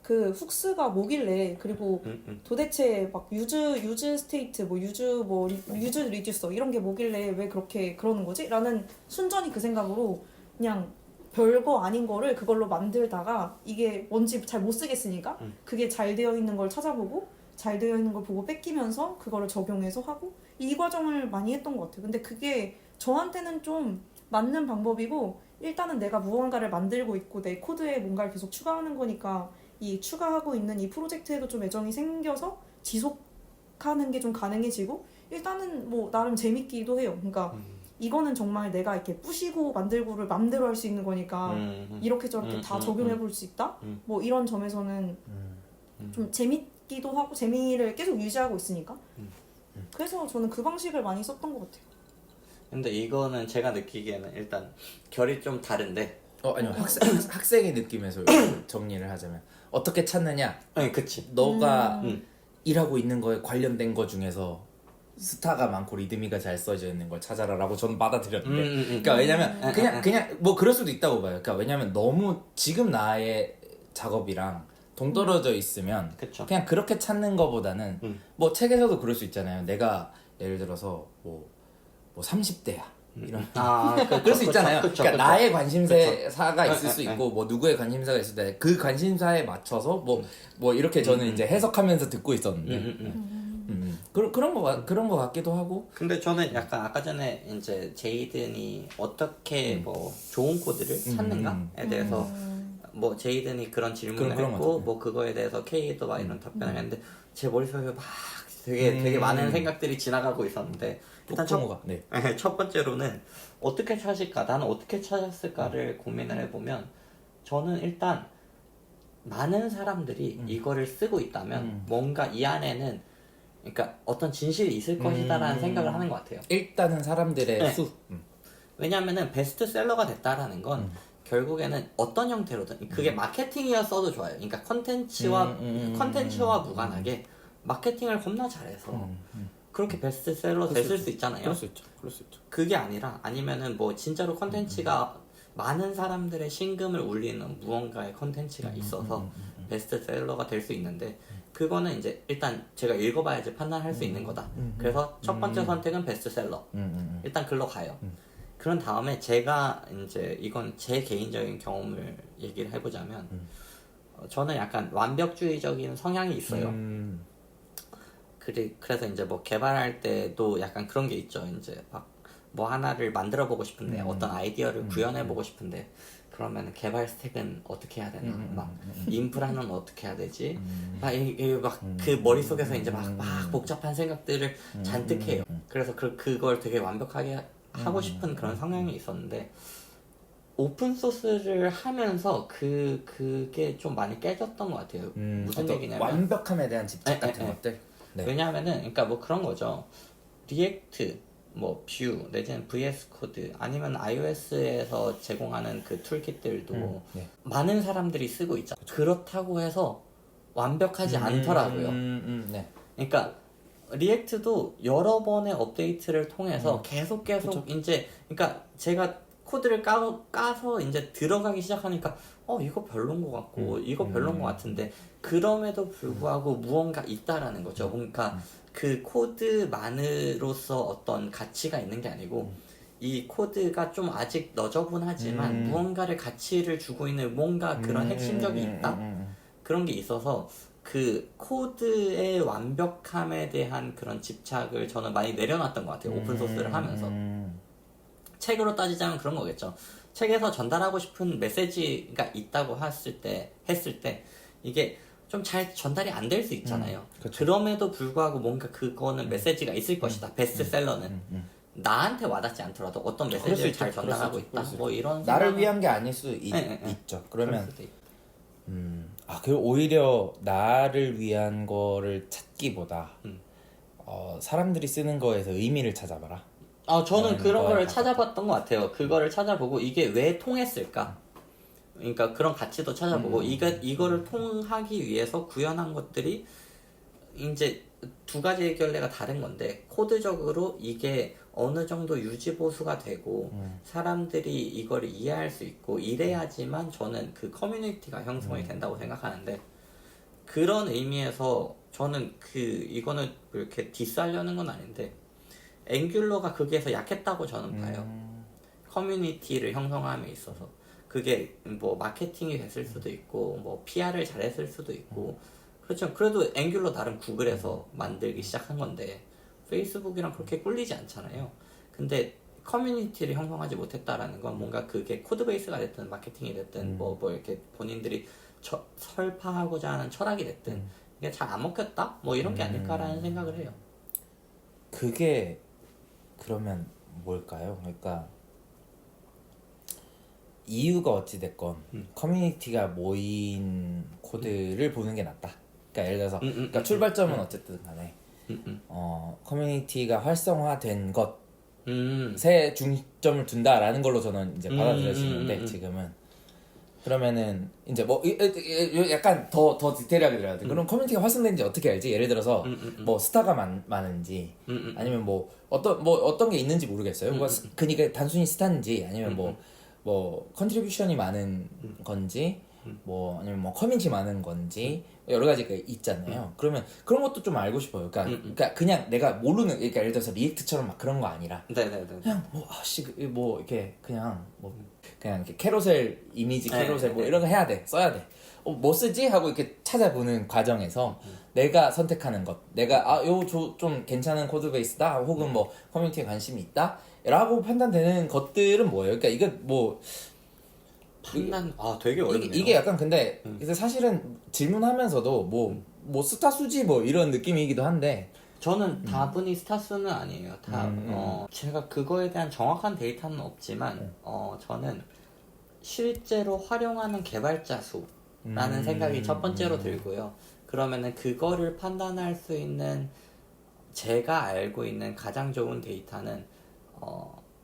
그 훅스가 뭐길래 그리고 도대체 막 유즈 스테이트 유즈 리듀서 이런 게 뭐길래 왜 그렇게 그러는 거지? 라는 순전히 그 생각으로 그냥 별거 아닌 거를 그걸로 만들다가 이게 뭔지 잘 못 쓰겠으니까 그게 잘 되어 있는 걸 찾아보고 잘 되어 있는 걸 보고 뺏기면서 그거를 적용해서 하고 이 과정을 많이 했던 것 같아요. 근데 그게 저한테는 좀 맞는 방법이고 일단은 내가 무언가를 만들고 있고 내 코드에 뭔가를 계속 추가하는 거니까 이 추가하고 있는 이 프로젝트에도 좀 애정이 생겨서 지속하는 게 좀 가능해지고 일단은 뭐 나름 재밌기도 해요. 그러니까 이거는 정말 내가 이렇게 부시고 만들고를 맘대로 할 수 있는 거니까 이렇게 저렇게 다 적용해 볼 수 있다? 뭐 이런 점에서는 좀 재밌기도 하고 재미를 계속 유지하고 있으니까 그래서 저는 그 방식을 많이 썼던 것 같아요. 근데 이거는 제가 느끼기에는 일단 결이 좀 다른데 아니요 학생의 느낌에서 정리를 하자면 어떻게 찾느냐. 네, 그치. 너가 일하고 있는 거에 관련된 거 중에서 스타가 많고 리드미가 잘 써져 있는 걸 찾아라라고 저는 받아들였는데 그러니까 왜냐면 그냥 뭐 그럴 수도 있다고 봐요. 그러니까 왜냐면 너무 지금 나의 작업이랑 동떨어져 있으면 그쵸. 그냥 그렇게 찾는 거보다는 뭐 책에서도 그럴 수 있잖아요. 내가 예를 들어서 뭐 30대야 이런 그럴 수 있잖아요. 그러니까 나의 관심사가 있을 수 있고 뭐 누구의 관심사가 있을 때 그 관심사에 맞춰서 뭐 이렇게 저는 이제 해석하면서 듣고 있었는데 그런 거 같기도 하고. 근데 저는 약간 아까 전에 이제 제이든이 어떻게 뭐 좋은 코드를 찾는가에 대해서 뭐 제이든이 그런 질문을 했고 뭐 그거에 대해서 K도 막 이런 답변을 했는데 제 머릿속에 막 되게 많은 생각들이 지나가고 있었는데 일단 첫 번째로는 어떻게 찾을까? 나는 어떻게 찾았을까를 고민을 해보면 저는 일단 많은 사람들이 이거를 쓰고 있다면 뭔가 이 안에는 그러니까 어떤 진실이 있을 것이다라는 생각을 하는 것 같아요. 일단은 사람들의 수. 왜냐하면은 베스트셀러가 됐다라는 건 결국에는 어떤 형태로든 그게 마케팅이었어도 좋아요. 그러니까 컨텐츠와 무관하게 마케팅을 겁나 잘해서 그렇게 베스트셀러 됐을 수 있잖아요. 그럴 수 있죠. 그게 아니라 아니면은 뭐 진짜로 컨텐츠가 많은 사람들의 심금을 울리는 무언가의 컨텐츠가 있어서 베스트셀러가 될 수 있는데 그거는 이제 일단 제가 읽어봐야지 판단할 수 있는 거다. 그래서 첫 번째 선택은 베스트셀러. 일단 글로 가요. 그런 다음에 제가 이제 이건 제 개인적인 경험을 얘기를 해보자면 저는 약간 완벽주의적인 성향이 있어요. 그래서 이제 뭐 개발할 때도 약간 그런 게 있죠. 이제 막 뭐 하나를 만들어 보고 싶은데 어떤 아이디어를 구현해 보고 싶은데 그러면 개발 스택은 어떻게 해야 되나? 막 인프라는 어떻게 해야 되지? 막 그 머릿속에서 이제 막 복잡한 생각들을 잔뜩 해요. 그래서 그걸 되게 완벽하게 하고 싶은 그런 성향이 있었는데 오픈 소스를 하면서 그게 좀 많이 깨졌던 것 같아요. 무슨 얘기냐면 완벽함에 대한 집착 같은 것들. 네. 왜냐하면은 그러니까 뭐 그런 거죠. 리액트 뭐 뷰 내지는 VS 코드 아니면 iOS에서 제공하는 그 툴kit들도 많은 사람들이 쓰고 있죠. 그렇다고 해서 완벽하지 않더라고요. 그러니까 리액트도 여러 번의 업데이트를 통해서 계속 그쵸? 이제 그러니까 제가 코드를 까서 이제 들어가기 시작하니까 이거 별론 것 같고 이거 별론 것 같은데 그럼에도 불구하고 무언가 있다라는 거죠. 그러니까 그 코드만으로서 어떤 가치가 있는 게 아니고 이 코드가 좀 아직 너저분하지만 무언가를 가치를 주고 있는 뭔가 그런 핵심적이 있다? 그런 게 있어서 그 코드의 완벽함에 대한 그런 집착을 저는 많이 내려놨던 것 같아요. 오픈소스를 하면서. 책으로 따지자면 그런 거겠죠. 책에서 전달하고 싶은 메시지가 있다고 했을 때 이게 좀 잘 전달이 안 될 수 있잖아요. 그럼에도 불구하고 뭔가 그거는 메시지가 있을 것이다. 베스트셀러는 나한테 와닿지 않더라도 어떤 메시지를 잘 전달하고 있다. 뭐 이런 나를 위한 게 아닐 수 있죠. 그러면 그리고 오히려 나를 위한 거를 찾기보다 사람들이 쓰는 거에서 의미를 찾아봐라. 저는 그런 거에 거를 가깝다. 찾아봤던 것 같아요. 그거를 찾아보고 이게 왜 통했을까? 그러니까 그런 가치도 찾아보고 이거를 통하기 위해서 구현한 것들이 이제 두 가지 결례가 다른 건데 코드적으로 이게 어느 정도 유지 보수가 되고 사람들이 이걸 이해할 수 있고 이래야지만 저는 그 커뮤니티가 형성이 된다고 생각하는데 그런 의미에서 저는 이거는 이렇게 디스하려는 건 아닌데 앵귤러가 거기에서 약했다고 저는 봐요. 커뮤니티를 형성함에 있어서 그게 뭐 마케팅이 됐을 수도 있고 뭐 PR을 잘했을 수도 있고 그렇죠. 그래도 앵귤러 나름 구글에서 만들기 시작한 건데 페이스북이랑 그렇게 꿀리지 않잖아요. 근데 커뮤니티를 형성하지 못했다라는 건 뭔가 그게 코드 베이스가 됐든 마케팅이 됐든 뭐 이렇게 본인들이 설파하고자 하는 철학이 됐든 이게 잘 안 먹혔다? 뭐 이런 게 아닐까라는 생각을 해요. 그게 그러면 뭘까요? 그러니까 이유가 어찌 됐건 커뮤니티가 모인 코드를 보는 게 낫다. 그러니까 예를 들어서 그러니까 출발점은 어쨌든 간에 커뮤니티가 활성화된 것에 중점을 둔다라는 걸로 저는 이제 받아들여지는데 지금은 그러면은 이제 뭐 약간 더 디테일하게 들어야 돼. 그럼 커뮤니티가 활성된지 어떻게 알지? 예를 들어서 뭐 스타가 많은지 아니면 뭐 어떤 게 있는지 모르겠어요. 그러니까 단순히 스타인지 아니면 뭐 컨트리뷰션이 많은 건지 뭐 아니면 뭐 커뮤니티 많은 건지 여러 가지가 있잖아요. 그러면 그런 것도 좀 알고 싶어요. 그러니까 그냥 내가 모르는 그러니까 예를 들어서 리액트처럼 막 그런 거 아니라 네네네. 그냥 뭐 이렇게 그냥 이렇게 캐로셀 이미지 캐로셀 뭐 이런 거 해야 돼 써야 돼. 뭐 쓰지 하고 이렇게 찾아보는 과정에서 내가 선택하는 것, 내가 좀 괜찮은 코드 베이스다 혹은 뭐 커뮤니티에 관심이 있다라고 판단되는 것들은 뭐예요? 그러니까 이거 뭐 판단 되게 어렵네요. 이게 약간 근데 사실은 질문하면서도 뭐 스타 수지 뭐 이런 느낌이기도 한데 저는 다분히 스타수는 아니에요. 제가 그거에 대한 정확한 데이터는 없지만 저는 실제로 활용하는 개발자 수라는 생각이 첫 번째로 들고요. 그러면은 그거를 판단할 수 있는 제가 알고 있는 가장 좋은 데이터는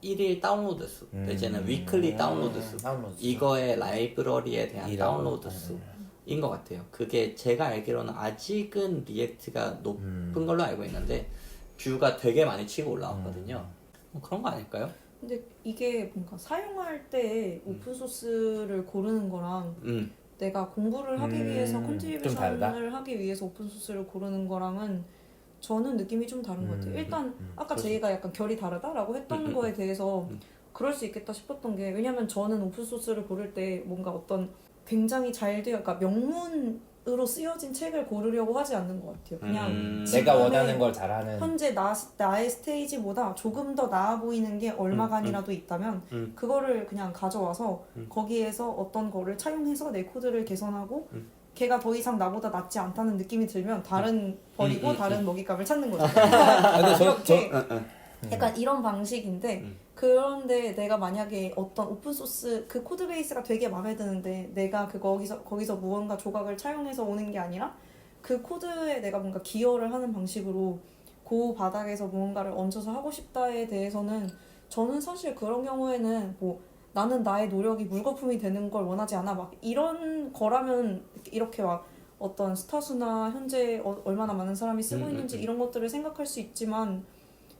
1일 다운로드 수 내지는 위클리 다운로드 수 이거의 라이브러리에 대한 다운로드 수인 것 같아요. 그게 제가 알기로는 아직은 리액트가 높은 걸로 알고 있는데 뷰가 되게 많이 치고 올라왔거든요. 뭐 그런 거 아닐까요? 근데 이게 뭔가 사용할 때 오픈소스를 고르는 거랑 내가 공부를 하기 위해서 컨트리뷰션을 하기 위해서 오픈소스를 고르는 거랑은 저는 느낌이 좀 다른 것 같아요. 일단 아까 제이가 약간 결이 다르다라고 했던 거에 대해서 그럴 수 있겠다 싶었던 게 왜냐면 저는 오픈소스를 고를 때 뭔가 어떤 굉장히 잘 되어 그러니까 명문으로 쓰여진 책을 고르려고 하지 않는 것 같아요. 그냥 내가 원하는 걸 잘하는 현재 나의 스테이지보다 조금 더 나아 보이는 게 얼마간이라도 있다면 그거를 그냥 가져와서 거기에서 어떤 거를 차용해서 내 코드를 개선하고 걔가 더 이상 나보다 낫지 않다는 느낌이 들면 다른 버리고 다른 먹잇감을 찾는 거죠. 이렇게 약간 이런 방식인데 그런데 내가 만약에 어떤 오픈소스 그 코드베이스가 되게 마음에 드는데 내가 거기서 무언가 조각을 차용해서 오는 게 아니라 그 코드에 내가 뭔가 기여를 하는 방식으로 그 바닥에서 무언가를 얹어서 하고 싶다에 대해서는 저는 사실 그런 경우에는 뭐 나는 나의 노력이 물거품이 되는 걸 원하지 않아 막 이런 거라면 이렇게 막 어떤 스타수나 현재 얼마나 많은 사람이 쓰고 있는지 이런 것들을 생각할 수 있지만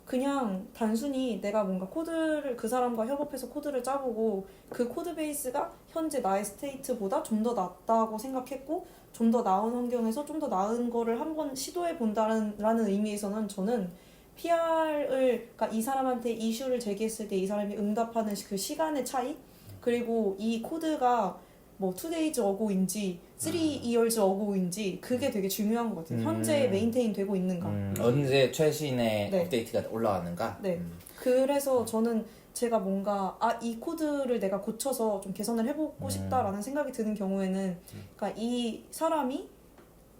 그냥 단순히 내가 뭔가 코드를 그 사람과 협업해서 코드를 짜보고 그 코드 베이스가 현재 나의 스테이트보다 좀 더 낫다고 생각했고 좀 더 나은 환경에서 좀 더 나은 거를 한번 시도해 본다라는 의미에서는 저는 PR을 그러니까 이 사람한테 이슈를 제기했을 때 이 사람이 응답하는 그 시간의 차이 그리고 이 코드가 뭐 2days ago인지 3 years ago인지 그게 되게 중요한 것 같아요. 현재 메인테인 되고 있는가 언제 최신의 업데이트가 올라왔는가 네. 그래서 저는 제가 뭔가 이 코드를 내가 고쳐서 좀 개선을 해보고 싶다라는 생각이 드는 경우에는 그러니까 이 사람이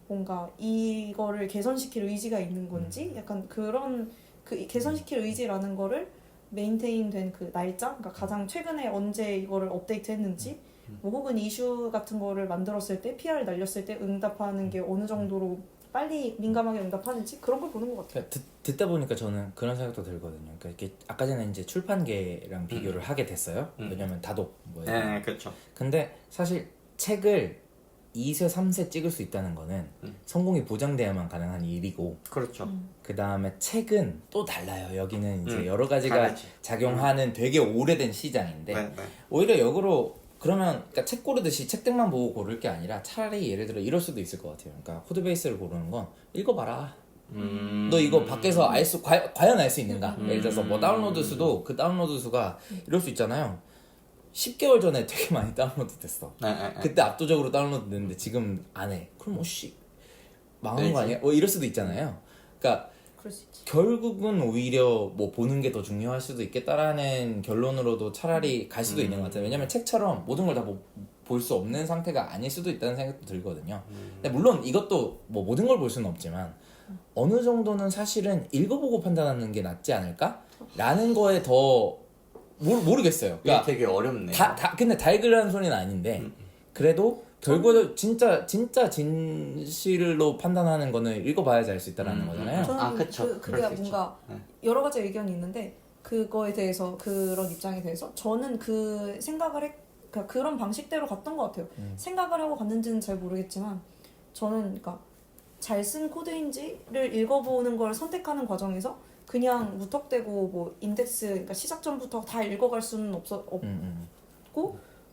뭔가 이거를 개선시킬 의지가 있는 건지 약간 그런 그 개선시킬 의지라는 거를 메인테인 된 그 날짜 그러니까 가장 최근에 언제 이거를 업데이트 했는지 뭐 혹은 이슈 같은 거를 만들었을 때 PR 날렸을 때 응답하는 게 어느 정도로 빨리 민감하게 응답하는지 그런 걸 보는 것 같아요. 그러니까 듣다 보니까 저는 그런 생각도 들거든요. 그러니까 이게 아까 전에 이제 출판계랑 비교를 하게 됐어요. 왜냐면 다독 뭐예요. 네, 그렇죠. 근데 사실 책을 2세, 3세 찍을 수 있다는 거는 성공이 보장돼야만 가능한 일이고 그렇죠. 그 다음에 책은 또 달라요. 여기는 이제 음, 여러 가지가 다르지. 작용하는 되게 오래된 시장인데 네, 네. 오히려 역으로 그러면 그러니까 책 고르듯이 책등만 보고 고를 게 아니라 차라리 예를 들어 이럴 수도 있을 것 같아요. 그러니까 코드베이스를 고르는 건 읽어봐라. 너 이거 밖에서 과연 알 수 있는가? 예를 들어서 뭐 다운로드 수도 그 다운로드 수가 이럴 수 있잖아요. 10개월 전에 되게 많이 다운로드 됐어. 네, 네, 네. 그때 압도적으로 다운로드 됐는데 지금 안 해. 그럼 망한 거 아니야? 이럴 수도 있잖아요. 그러니까 그럴 수 있지. 결국은 오히려 뭐 보는 게 더 중요할 수도 있겠다라는 결론으로도 차라리 갈 수도 있는 것 같아요. 왜냐면 책처럼 모든 걸 다 볼 수 없는 상태가 아닐 수도 있다는 생각도 들거든요. 근데 물론 이것도 뭐 모든 걸 볼 수는 없지만 어느 정도는 사실은 읽어보고 판단하는 게 낫지 않을까? 라는 거에 더 모르겠어요. 이게 되게 어렵네. 근데 다 읽으라는 소리는 아닌데 그래도 결국은 진짜 진실로 판단하는 거는 읽어봐야지 알 수 있다라는 거잖아요. 저는 그쵸. 그게 그럴 수 뭔가 있죠. 네. 여러 가지 의견이 있는데 그거에 대해서 그런 입장에 대해서 저는 그 생각을 그러니까 그런 방식대로 갔던 것 같아요. 생각을 하고 갔는지는 잘 모르겠지만 저는 그러니까 잘 쓴 코드인지를 읽어보는 걸 선택하는 과정에서 그냥 무턱대고 뭐 인덱스 그러니까 시작 전부터 다 읽어갈 수는 없고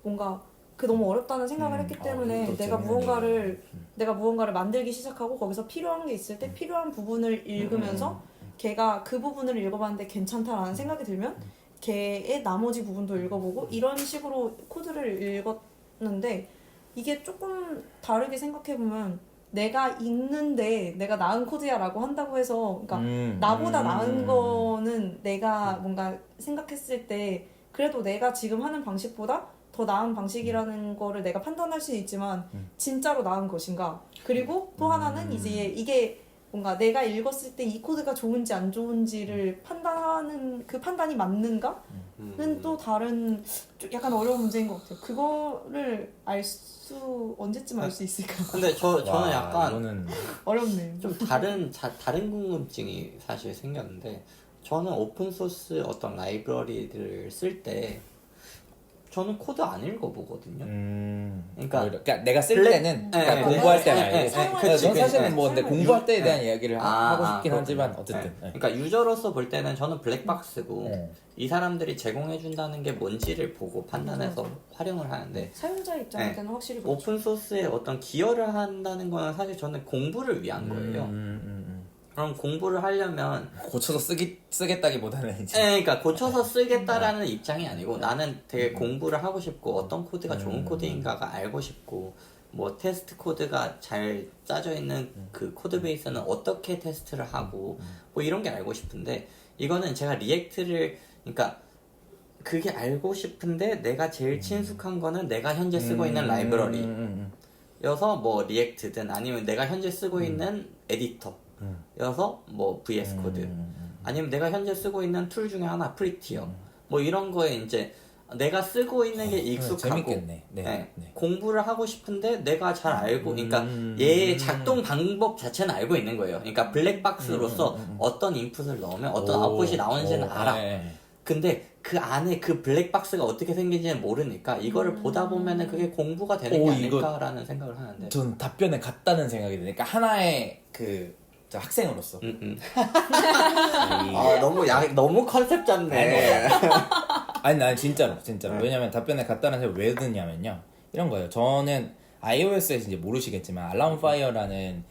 뭔가 그 너무 어렵다는 생각을 했기 때문에 이것도 내가 재밌네. 내가 무언가를 만들기 시작하고 거기서 필요한 게 있을 때 필요한 부분을 읽으면서 걔가 그 부분을 읽어봤는데 괜찮다라는 생각이 들면 걔의 나머지 부분도 읽어보고 이런 식으로 코드를 읽었는데 이게 조금 다르게 생각해보면 내가 읽는데 내가 나은 코드야라고 한다고 해서 그러니까 나보다 나은 거는 내가 뭔가 생각했을 때 그래도 내가 지금 하는 방식보다 더 나은 방식이라는 거를 내가 판단할 수 있지만 진짜로 나은 것인가 그리고 또 하나는 이제 이게 뭔가 내가 읽었을 때 이 코드가 좋은지 안 좋은지를 판단하는 그 판단이 맞는가는 또 다른 좀 약간 어려운 문제인 것 같아요. 그거를 언제쯤 알 수 있을까? 근데 저는 와, 약간 이거는 어렵네요. 좀 다른 궁금증이 사실 생겼는데 저는 오픈소스 어떤 라이브러리들을 쓸 때 저는 코드 안 읽어보거든요. 그러니까 내가 쓸 블랙- 때는 그러니까 네, 공부할 네, 때 네, 말고 네, 사용할 그러니까 때. 전 사실은 네, 뭐 근데 사용할 공부할 때에 대한 이야기를 하고 싶긴 그렇군요. 하지만 어쨌든 네. 그러니까 유저로서 볼 때는 저는 블랙박스고 이 사람들이 제공해준다는 게 뭔지를 보고 판단해서 활용을 하는데 사용자 입장일 때는 확실히 그렇죠. 오픈소스에 어떤 기여를 한다는 거는 사실 저는 공부를 위한 거예요. 그럼 공부를 하려면 고쳐서 쓰겠다기보다는 이제 그러니까 고쳐서 쓰겠다라는 입장이 아니고 나는 되게 공부를 하고 싶고 어떤 코드가 좋은 코드인가가 알고 싶고 뭐 테스트 코드가 잘 짜져 있는 그 코드 베이스는 어떻게 테스트를 하고 뭐 이런 게 알고 싶은데 이거는 제가 리액트를 그러니까 그게 알고 싶은데 내가 제일 친숙한 거는 내가 현재 쓰고 있는 라이브러리여서 뭐 리액트든 아니면 내가 현재 쓰고 있는 에디터여서 뭐 VS 코드 아니면 내가 현재 쓰고 있는 툴 중에 하나 프리티어 뭐 이런 거에 이제 내가 쓰고 있는 게 익숙하고 재밌겠네. 네. 공부를 하고 싶은데 내가 잘 알고 그러니까 얘의 작동 방법 자체는 알고 있는 거예요. 그러니까 블랙박스로서 어떤 인풋을 넣으면 어떤 아웃풋이 나오는지는 알아. 근데 그 안에 그 블랙박스가 어떻게 생긴지는 모르니까 이거를 보다 보면은 그게 공부가 되는 게 아닐까라는 생각을 하는데 전 답변에 같다는 생각이 드니까 하나의 저 학생으로서 너무 컨셉 잡네. 아니 난 진짜로 왜냐면 답변에 같다는 생각이 왜 드냐면요 이런 거예요. 저는 iOS에서 이제 모르시겠지만 알람 파이어라는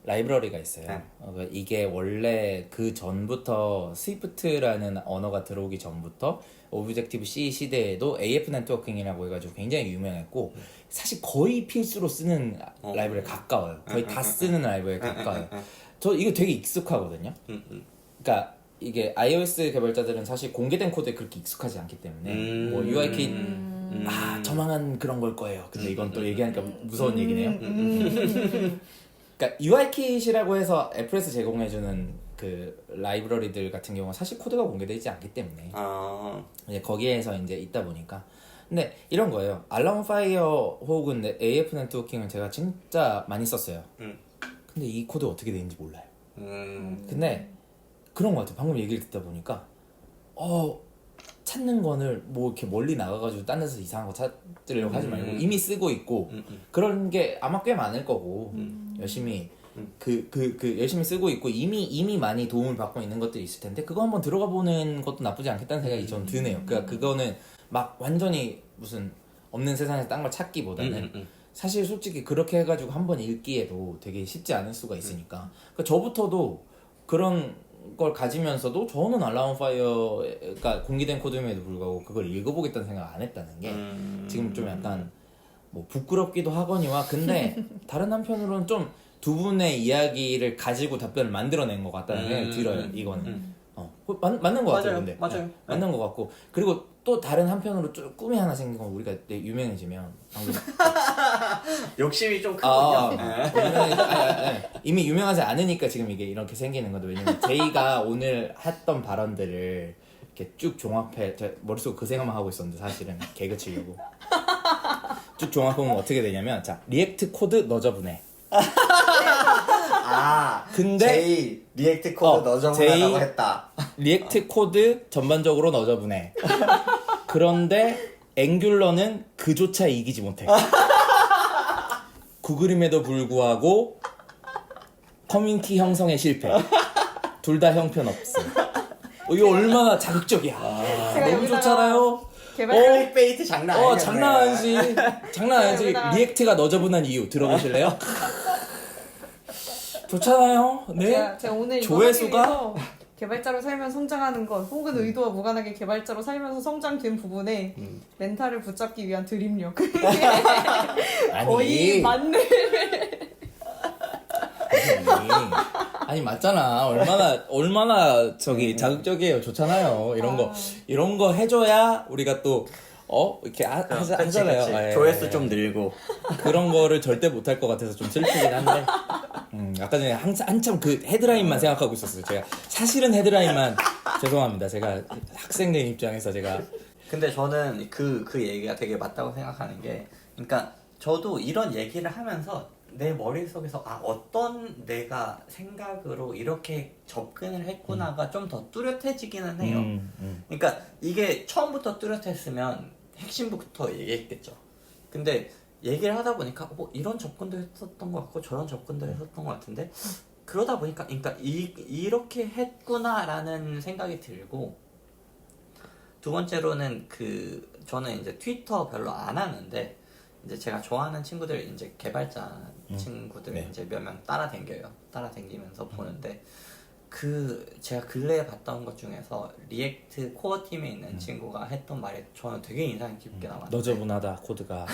라이브러리가 있어요. 그러니까 이게 원래 그 전부터 스위프트라는 언어가 들어오기 전부터 오브젝티브 C 시대에도 AF 네트워킹이라고 해가지고 굉장히 유명했고 사실 거의 필수로 쓰는 라이브러리에 가까워요. 거의 다 쓰는 라이브러리에 가까워요. 저 이거 되게 익숙하거든요. 그러니까 이게 iOS 개발자들은 사실 공개된 코드에 그렇게 익숙하지 않기 때문에 뭐 UIKit 저만한 그런 걸 거예요. 근데 이건 또 얘기하니까 무서운 얘기네요. 그러니까 UIKit이라고 해서 애플에서 제공해주는 그 라이브러리들 같은 경우는 사실 코드가 공개되지 않기 때문에 이제 거기에서 이제 있다 보니까 근데 이런 거예요. 알람 파이어 혹은 AF 네트워킹을 제가 진짜 많이 썼어요. 근데 이 코드 어떻게 되는지 몰라요. 근데 그런 거 같아요. 방금 얘기를 듣다 보니까 찾는 거를 뭐 이렇게 멀리 나가가지고 딴 데서 이상한 거 찾으려고 하지 말고 이미 쓰고 있고 그런 게 아마 꽤 많을 거고 열심히 열심히 쓰고 있고 이미 많이 도움을 받고 있는 것들이 있을 텐데 그거 한번 들어가 보는 것도 나쁘지 않겠다는 생각이 전 드네요. 그러니까 그거는 막 완전히 무슨 없는 세상에서 딴 걸 찾기보다는 사실 솔직히 그렇게 해가지고 한번 읽기에도 되게 쉽지 않을 수가 있으니까 그러니까 저부터도 그런 걸 가지면서도 저는 알람 파이어가 공개된 코드임에도 불구하고 그걸 읽어보겠다는 생각 안 했다는 게 지금 좀 약간 뭐 부끄럽기도 하거니와 근데 다른 한편으로는 좀 두 분의 이야기를 가지고 답변을 만들어낸 것 같다는 생각이 들어요. 이거는 맞는 것 같아요. 근데 맞아요. 맞는 것 같고 그리고 또 다른 한편으로 좀 꿈이 하나 생긴 건 우리가 유명해지면 방금 욕심이 좀 크군요. 이미 유명하지 않으니까 지금 이게 이렇게 생기는 건데 왜냐면 제이가 오늘 했던 발언들을 이렇게 쭉 종합해 제 머릿속에 그 생각만 하고 있었는데 사실은 개그 치려고 쭉 종합하면 어떻게 되냐면 자 리액트 코드 너저분해 근데 제이 리액트 코드 너저분하다고 했다. 리액트 코드 전반적으로 너저분해 그런데 앵귤러는 그조차 이기지 못해 구글임에도 불구하고 커뮤니티 형성에 실패 둘 다 형편없음 이거 얼마나 자극적이야 제가 너무 여기다가 좋잖아요 클릭베이트 장난 아니겠네. 장난 아니지 장난 아니지 리액트가 너저분한 이유 들어보실래요? 좋잖아요 네 제가 오늘 이거 조회수가? 하기 위해서 개발자로 살면서 성장하는 것 혹은 의도와 무관하게 개발자로 살면서 성장된 부분에 멘탈을 붙잡기 위한 드립력 거의 맞는 아니 맞잖아 얼마나 저기 자극적이에요 좋잖아요 이런 거 해줘야 우리가 또 이렇게 하잖아요 예, 조회수 좀 늘고 그런 거를 절대 못할 것 같아서 좀 슬프긴 한데 아까 전에 한참 그 헤드라인만 생각하고 있었어요 제가 사실은 헤드라인만 죄송합니다 제가 학생들 입장에서 제가 근데 저는 그 얘기가 되게 맞다고 생각하는 게 그러니까 저도 이런 얘기를 하면서 내 머릿속에서 어떤 내가 생각으로 이렇게 접근을 했구나가 좀 더 뚜렷해지기는 해요. 그러니까 이게 처음부터 뚜렷했으면 핵심부터 얘기했겠죠. 근데 얘기를 하다 보니까 이런 접근도 했었던 것 같고 저런 접근도 했었던 것 같은데 그러다 보니까 그러니까 이렇게 했구나라는 생각이 들고 두 번째로는 저는 이제 트위터 별로 안 하는데 이제 제가 좋아하는 친구들 이제 개발자 친구들 네. 이제 몇 명 따라다니면서 보는데 제가 근래에 봤던 것 중에서 리액트 코어 팀에 있는 친구가 했던 말이 저는 되게 인상 깊게 남았는데 너저분하다 코드가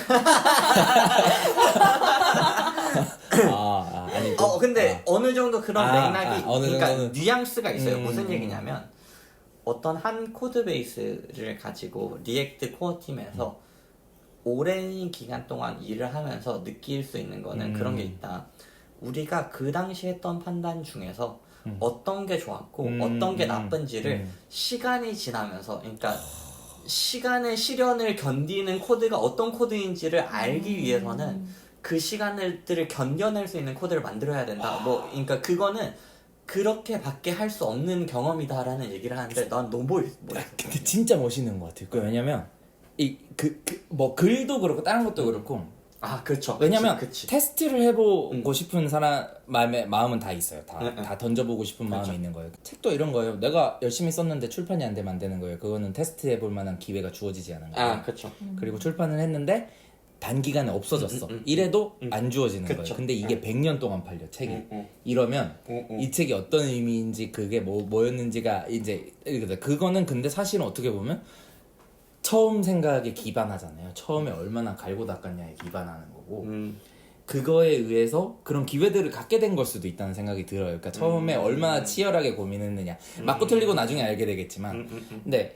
아니 근데 어느 정도 그런 맥락이 그러니까 정도는... 뉘앙스가 있어요. 무슨 얘기냐면 어떤 한 코드 베이스를 가지고 리액트 코어 팀에서 오랜 기간 동안 일을 하면서 느낄 수 있는 거는 그런 게 있다. 우리가 그 당시 했던 판단 중에서 어떤 게 좋았고 어떤 게 나쁜지를 시간이 지나면서 그러니까 시간의 시련을 견디는 코드가 어떤 코드인지를 알기 위해서는 그 시간들을 견뎌낼 수 있는 코드를 만들어야 된다. 그러니까 그거는 그렇게밖에 할 수 없는 경험이다라는 얘기를 하는데 난 너무 멋있어. 근데 진짜 멋있는 것 같아요. 왜냐면 뭐 글도 그렇고 다른 것도 그렇고 그렇죠. 왜냐면 그치. 테스트를 해보고 싶은 사람 마음은 다 있어요. 다 던져보고 싶은 마음이 있는 거예요. 책도 이런 거예요. 내가 열심히 썼는데 출판이 안 되면 안 되는 거예요. 그거는 테스트 해볼 만한 기회가 주어지지 않은 거예요. 그렇죠. 그리고 출판을 했는데 단기간에 없어졌어. 이래도 안 주어지는 거예요. 근데 이게 100년 동안 팔려 책이. 이러면 이 책이 어떤 의미인지 그게 뭐였는지가 이제 그거는 근데 사실은 어떻게 보면 처음 생각에 기반하잖아요. 처음에 얼마나 갈고 닦았냐에 기반하는 거고 그거에 의해서 그런 기회들을 갖게 된 걸 수도 있다는 생각이 들어요. 그러니까 처음에 얼마나 치열하게 고민했느냐 맞고 틀리고 나중에 알게 되겠지만 근데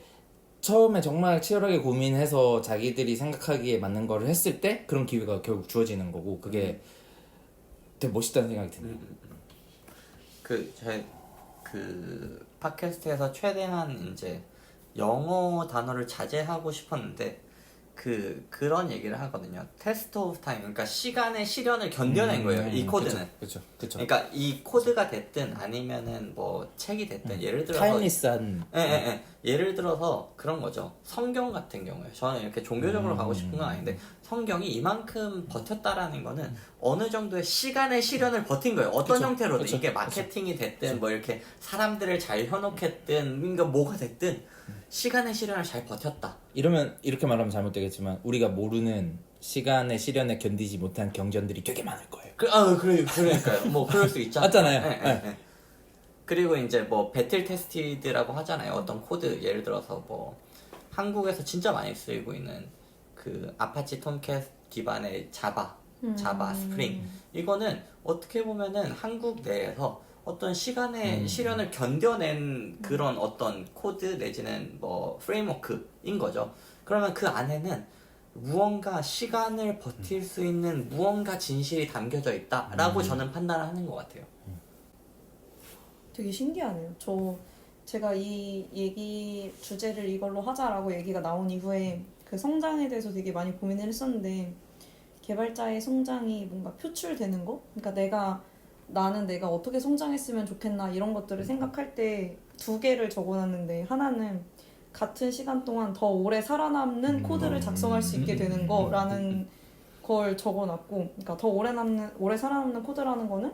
처음에 정말 치열하게 고민해서 자기들이 생각하기에 맞는 거를 했을 때 그런 기회가 결국 주어지는 거고 그게 되게 멋있다는 생각이 드네요. 제 팟캐스트에서 최대한 이제 영어 단어를 자제하고 싶었는데 그런 얘기를 하거든요. 테스트 오브 타임, 그러니까 시간의 시련을 견뎌낸 거예요. 이 코드는. 그렇죠. 그러니까 이 코드가 됐든 아니면은 뭐 책이 됐든 예를 들어서 타임리스한. 예를 들어서 그런 거죠. 성경 같은 경우에 저는 이렇게 종교적으로 가고 싶은 건 아닌데 성경이 이만큼 버텼다라는 거는 어느 정도의 시간의 시련을 버틴 거예요. 어떤 그쵸, 형태로든 그쵸, 이게 마케팅이 됐든 뭐 이렇게 사람들을 잘 현혹했든 그러니까 뭐가 됐든 시간의 시련을 잘 버텼다. 이러면 이렇게 말하면 잘못되겠지만 우리가 모르는 시간의 시련에 견디지 못한 경전들이 되게 많을 거예요. 그러니까요. 뭐 그럴 수 있잖아요. 맞잖아요. 네. 그리고 이제 뭐 배틀 테스티드라고 하잖아요. 어떤 코드 예를 들어서 뭐 한국에서 진짜 많이 쓰이고 있는 그 아파치 톰캣 기반의 자바 스프링 이거는 어떻게 보면은 한국 내에서 어떤 시간의 시련을 견뎌낸 그런 어떤 코드 내지는 뭐 프레임워크인 거죠. 그러면 그 안에는 무언가 시간을 버틸 수 있는 무언가 진실이 담겨져 있다라고 저는 판단을 하는 것 같아요. 되게 신기하네요. 제가 이 얘기 주제를 이걸로 하자라고 얘기가 나온 이후에 그 성장에 대해서 되게 많이 고민을 했었는데 개발자의 성장이 뭔가 표출되는 거? 그러니까 나는 내가 어떻게 성장했으면 좋겠나 이런 것들을 생각할 때 두 개를 적어놨는데 하나는 같은 시간 동안 더 오래 살아남는 코드를 작성할 수 있게 되는 거라는 걸 적어놨고 그러니까 더 오래 살아남는 코드라는 거는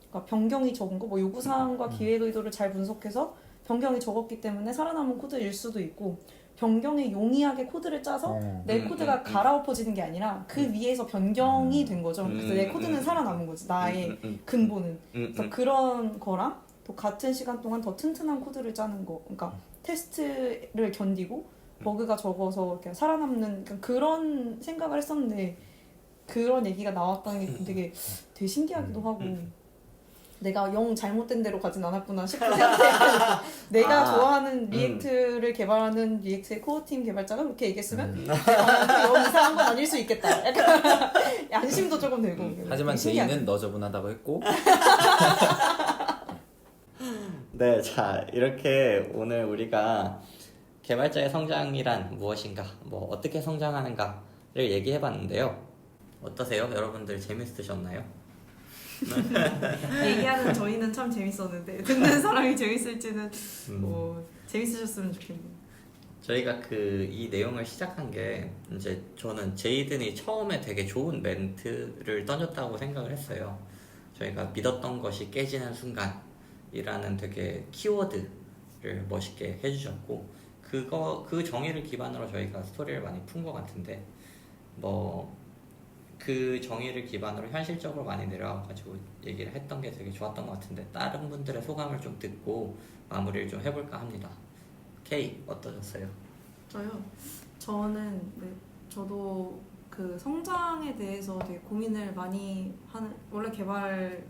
그러니까 변경이 적은 거, 뭐 요구사항과 기획 의도를 잘 분석해서 변경이 적었기 때문에 살아남은 코드일 수도 있고 변경에 용이하게 코드를 짜서 내 코드가 갈아엎어지는 게 아니라 그 위에서 변경이 된 거죠. 그래서 내 코드는 살아남은 거지, 나의 근본은. 그래서 그런 거랑 또 같은 시간 동안 더 튼튼한 코드를 짜는 거, 그러니까 테스트를 견디고 버그가 적어서 이렇게 살아남는 그런 생각을 했었는데 그런 얘기가 나왔다는 게 되게 신기하기도 하고 내가 영 잘못된 대로 가진 않았구나 싶은 생각이 내가 좋아하는 리액트를 개발하는 리액트의 코어팀 개발자가 그렇게 얘기했으면 영 이상한 건 아닐 수 있겠다. 약간 안심도 조금 되고. 하지만 제이는 너저분하다고 했고. 네, 자 이렇게 오늘 우리가 개발자의 성장이란 무엇인가, 뭐 어떻게 성장하는가를 얘기해봤는데요. 어떠세요? 여러분들 재밌으셨나요? 얘기하는 저희는 참 재밌었는데 듣는 사람이 재밌을지는 뭐 재밌으셨으면 좋겠네요. 저희가 이 내용을 시작한 게 이제 저는 제이든이 처음에 되게 좋은 멘트를 던졌다고 생각을 했어요. 저희가 믿었던 것이 깨지는 순간이라는 되게 키워드를 멋있게 해주셨고 그 정의를 기반으로 저희가 스토리를 많이 푼 것 같은데 뭐 그 정의를 기반으로 현실적으로 많이 내려와가지고 얘기를 했던 게 되게 좋았던 것 같은데 다른 분들의 소감을 좀 듣고 마무리를 좀 해볼까 합니다. K 어떠셨어요? 저는 저도 그 성장에 대해서 되게 고민을 많이 하는 원래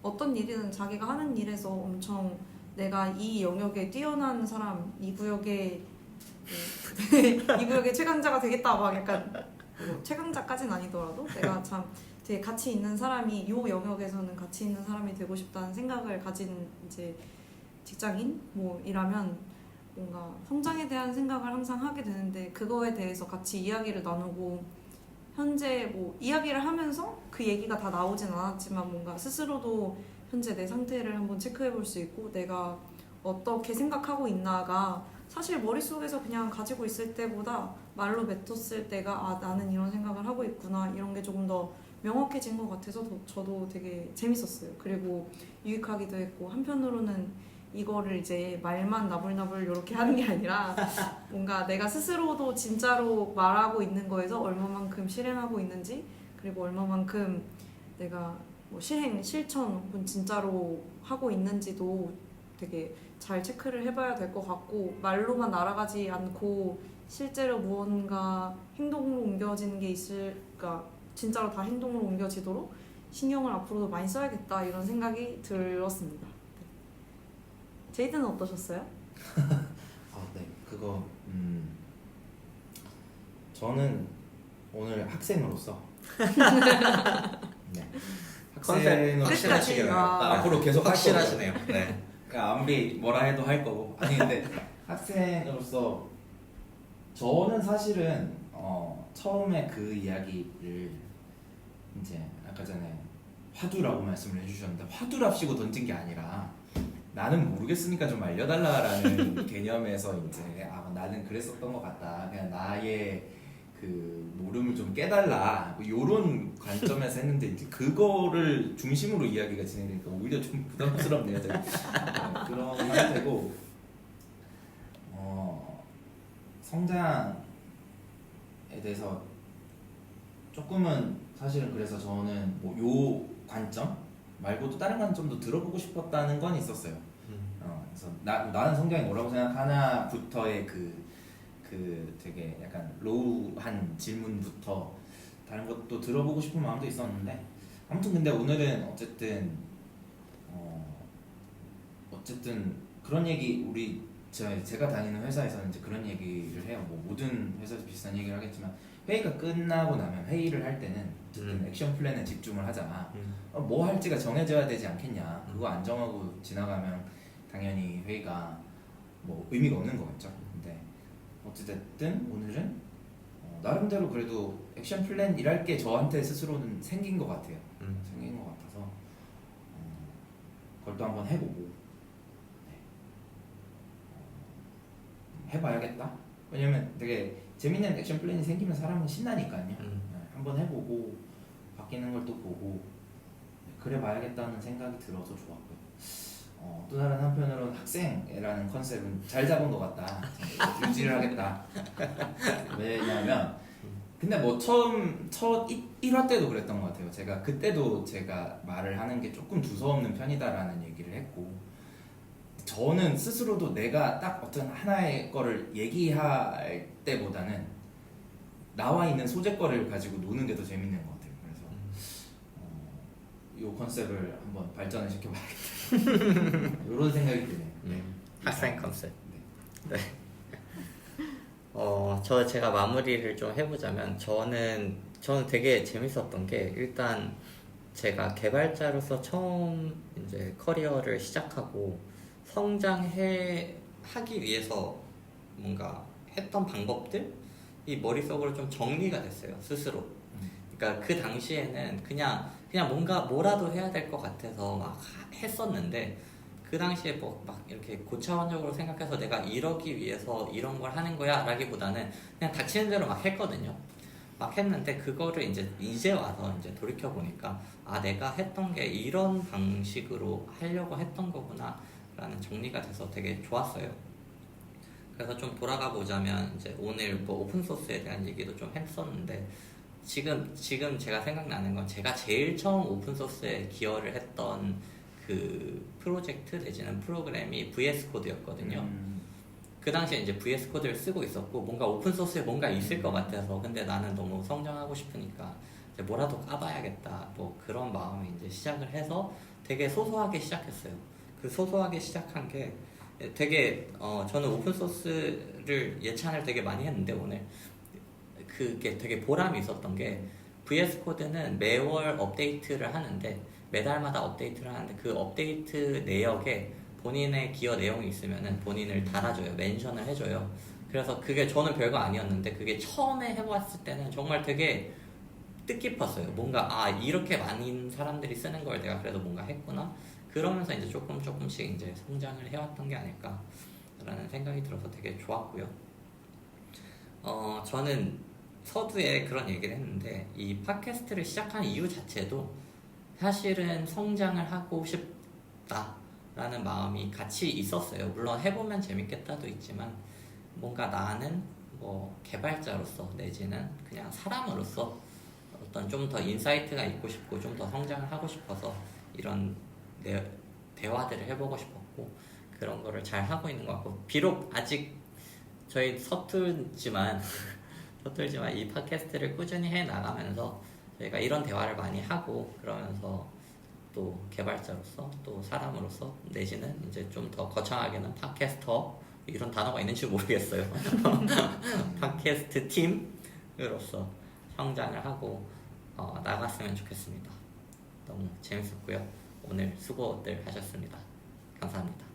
어떤 일이든 자기가 하는 일에서 엄청 내가 이 영역에 뛰어난 사람 이 구역의 최강자가 되겠다 막 약간 최강자까지는 아니더라도 내가 참 되게 가치 있는 사람이 이 영역에서는 가치 있는 사람이 되고 싶다는 생각을 가진 이제 직장인 이라면 뭔가 성장에 대한 생각을 항상 하게 되는데 그거에 대해서 같이 이야기를 나누고 현재 이야기를 하면서 그 얘기가 다 나오진 않았지만 뭔가 스스로도 현재 내 상태를 한번 체크해 볼 수 있고 내가 어떻게 생각하고 있나가 사실 머릿속에서 그냥 가지고 있을 때보다 말로 뱉었을 때가 나는 이런 생각을 하고 있구나 이런 게 조금 더 명확해진 것 같아서 저도 되게 재밌었어요. 그리고 유익하기도 했고 한편으로는 이거를 이제 말만 나불나불 이렇게 하는 게 아니라 뭔가 내가 스스로도 진짜로 말하고 있는 거에서 얼마만큼 실행하고 있는지 그리고 얼마만큼 내가 실천 혹은 진짜로 하고 있는지도 되게 잘 체크를 해봐야 될 것 같고 말로만 날아가지 않고 실제로 무언가 행동으로 옮겨지는 게 있을까 진짜로 다 행동으로 옮겨지도록 신경을 앞으로도 많이 써야겠다 이런 생각이 들었습니다. 제이드는 어떠셨어요? 네, 그거 저는 오늘 학생으로서 네. 컨셉 확실하시게요. 앞으로 계속 확실하시네요. 네. 그러니까 아무리 뭐라 해도 할 거고. 아니 근데 학생으로서 저는 사실은 처음에 그 이야기를 이제 아까 전에 화두라고 말씀을 해주셨는데 화두랍시고 던진 게 아니라 나는 모르겠으니까 좀 알려달라라는 개념에서 이제 나는 그랬었던 것 같다. 그냥 나의 그 모름을 좀 깨달라. 이런 관점에서 했는데 이제 그거를 중심으로 이야기가 진행되니까 오히려 좀 부담스럽네요. 제가. 그런 상태고 성장에 대해서 조금은 사실은 그래서 저는 뭐 요 관점 말고도 다른 관점도 들어보고 싶었다는 건 있었어요. 그래서 나는 성장이 뭐라고 생각하나부터의 그 되게 약간 로우한 질문부터 다른 것도 들어보고 싶은 마음도 있었는데 아무튼 근데 오늘은 어쨌든 그런 얘기 우리 제가 다니는 회사에서는 이제 그런 얘기를 해요. 뭐 모든 회사에서 비슷한 얘기를 하겠지만 회의가 끝나고 나면 회의를 할 때는 어쨌든 액션 플랜에 집중을 하자. 뭐 할지가 정해져야 되지 않겠냐. 그거 안 정하고 지나가면 당연히 회의가 뭐 의미가 없는 거겠죠. 근데 어찌됐든 오늘은 나름대로 그래도 액션 플랜이랄 게 저한테 스스로는 생긴 것 같아요. 생긴 것 같아서 그걸 또 한번 해보고 해봐야겠다. 왜냐면 되게 재밌는 액션 플랜이 생기면 사람은 신나니까요. 한번 해보고 바뀌는 걸 또 보고 그래봐야겠다는 생각이 들어서 좋았고요. 또 다른 한편으로는 학생이라는 컨셉은 잘 잡은 것 같다. 유지를 하겠다. 왜냐면 근데 뭐 첫 1화 때도 그랬던 것 같아요. 그때도 제가 말을 하는 게 조금 두서없는 편이다라는 얘기를 했고 저는 스스로도 내가 딱 어떤 하나의 거를 얘기할 때보다는 나와 있는 소재거를 가지고 노는 게 더 재밌는 것 같아요. 그래서 이 컨셉을 한번 발전을 시켜봐야겠다. 이런 생각이 드네요. 학생 컨셉. 네. 제가 마무리를 좀 해보자면 저는 되게 재밌었던 게 일단 제가 개발자로서 처음 이제 커리어를 시작하고 하기 위해서 뭔가 했던 방법들이 머릿속으로 좀 정리가 됐어요, 스스로. 그러니까 그 당시에는 그냥 뭔가 뭐라도 해야 될 것 같아서 막 했었는데 그 당시에 뭐 막 이렇게 고차원적으로 생각해서 내가 이러기 위해서 이런 걸 하는 거야 라기보다는 그냥 닥치는 대로 막 했거든요. 막 했는데 그거를 이제 와서 이제 돌이켜 보니까 내가 했던 게 이런 방식으로 하려고 했던 거구나 라는 정리가 돼서 되게 좋았어요. 그래서 좀 돌아가 보자면 이제 오늘 뭐 오픈소스에 대한 얘기도 좀 했었는데 지금 제가 생각나는 건 제가 제일 처음 오픈소스에 기여를 했던 그 프로젝트 내지는 프로그램이 VS 코드였거든요. 그 당시에 이제 VS 코드를 쓰고 있었고 뭔가 오픈소스에 뭔가 있을 것 같아서 근데 나는 너무 성장하고 싶으니까 이제 뭐라도 까봐야겠다 뭐 그런 마음에 이제 시작을 해서 되게 소소하게 시작했어요. 그 소소하게 시작한 게 되게 저는 오픈소스를 예찬을 되게 많이 했는데 오늘 그게 되게 보람이 있었던 게 VS 코드는 매월 업데이트를 하는데 매달마다 업데이트를 하는데 그 업데이트 내역에 본인의 기여 내용이 있으면은 본인을 달아줘요. 멘션을 해줘요. 그래서 그게 저는 별거 아니었는데 그게 처음에 해봤을 때는 정말 되게 뜻깊었어요. 뭔가 이렇게 많은 사람들이 쓰는 걸 내가 그래도 뭔가 했구나. 그러면서 이제 조금씩 이제 성장을 해왔던 게 아닐까라는 생각이 들어서 되게 좋았고요. 저는 서두에 그런 얘기를 했는데 이 팟캐스트를 시작한 이유 자체도 사실은 성장을 하고 싶다라는 마음이 같이 있었어요. 물론 해보면 재밌겠다도 있지만 뭔가 나는 뭐 개발자로서 내지는 그냥 사람으로서 어떤 좀 더 인사이트가 있고 싶고 좀 더 성장을 하고 싶어서 이런 대화들을 해보고 싶었고 그런 거를 잘 하고 있는 것 같고 비록 아직 저희 서툴지만 이 팟캐스트를 꾸준히 해 나가면서 저희가 이런 대화를 많이 하고 그러면서 또 개발자로서 또 사람으로서 내지는 이제 좀 더 거창하게는 팟캐스터 이런 단어가 있는지 모르겠어요. 팟캐스트 팀으로서 성장을 하고 나갔으면 좋겠습니다. 너무 재밌었고요. 오늘 수고들 하셨습니다. 감사합니다.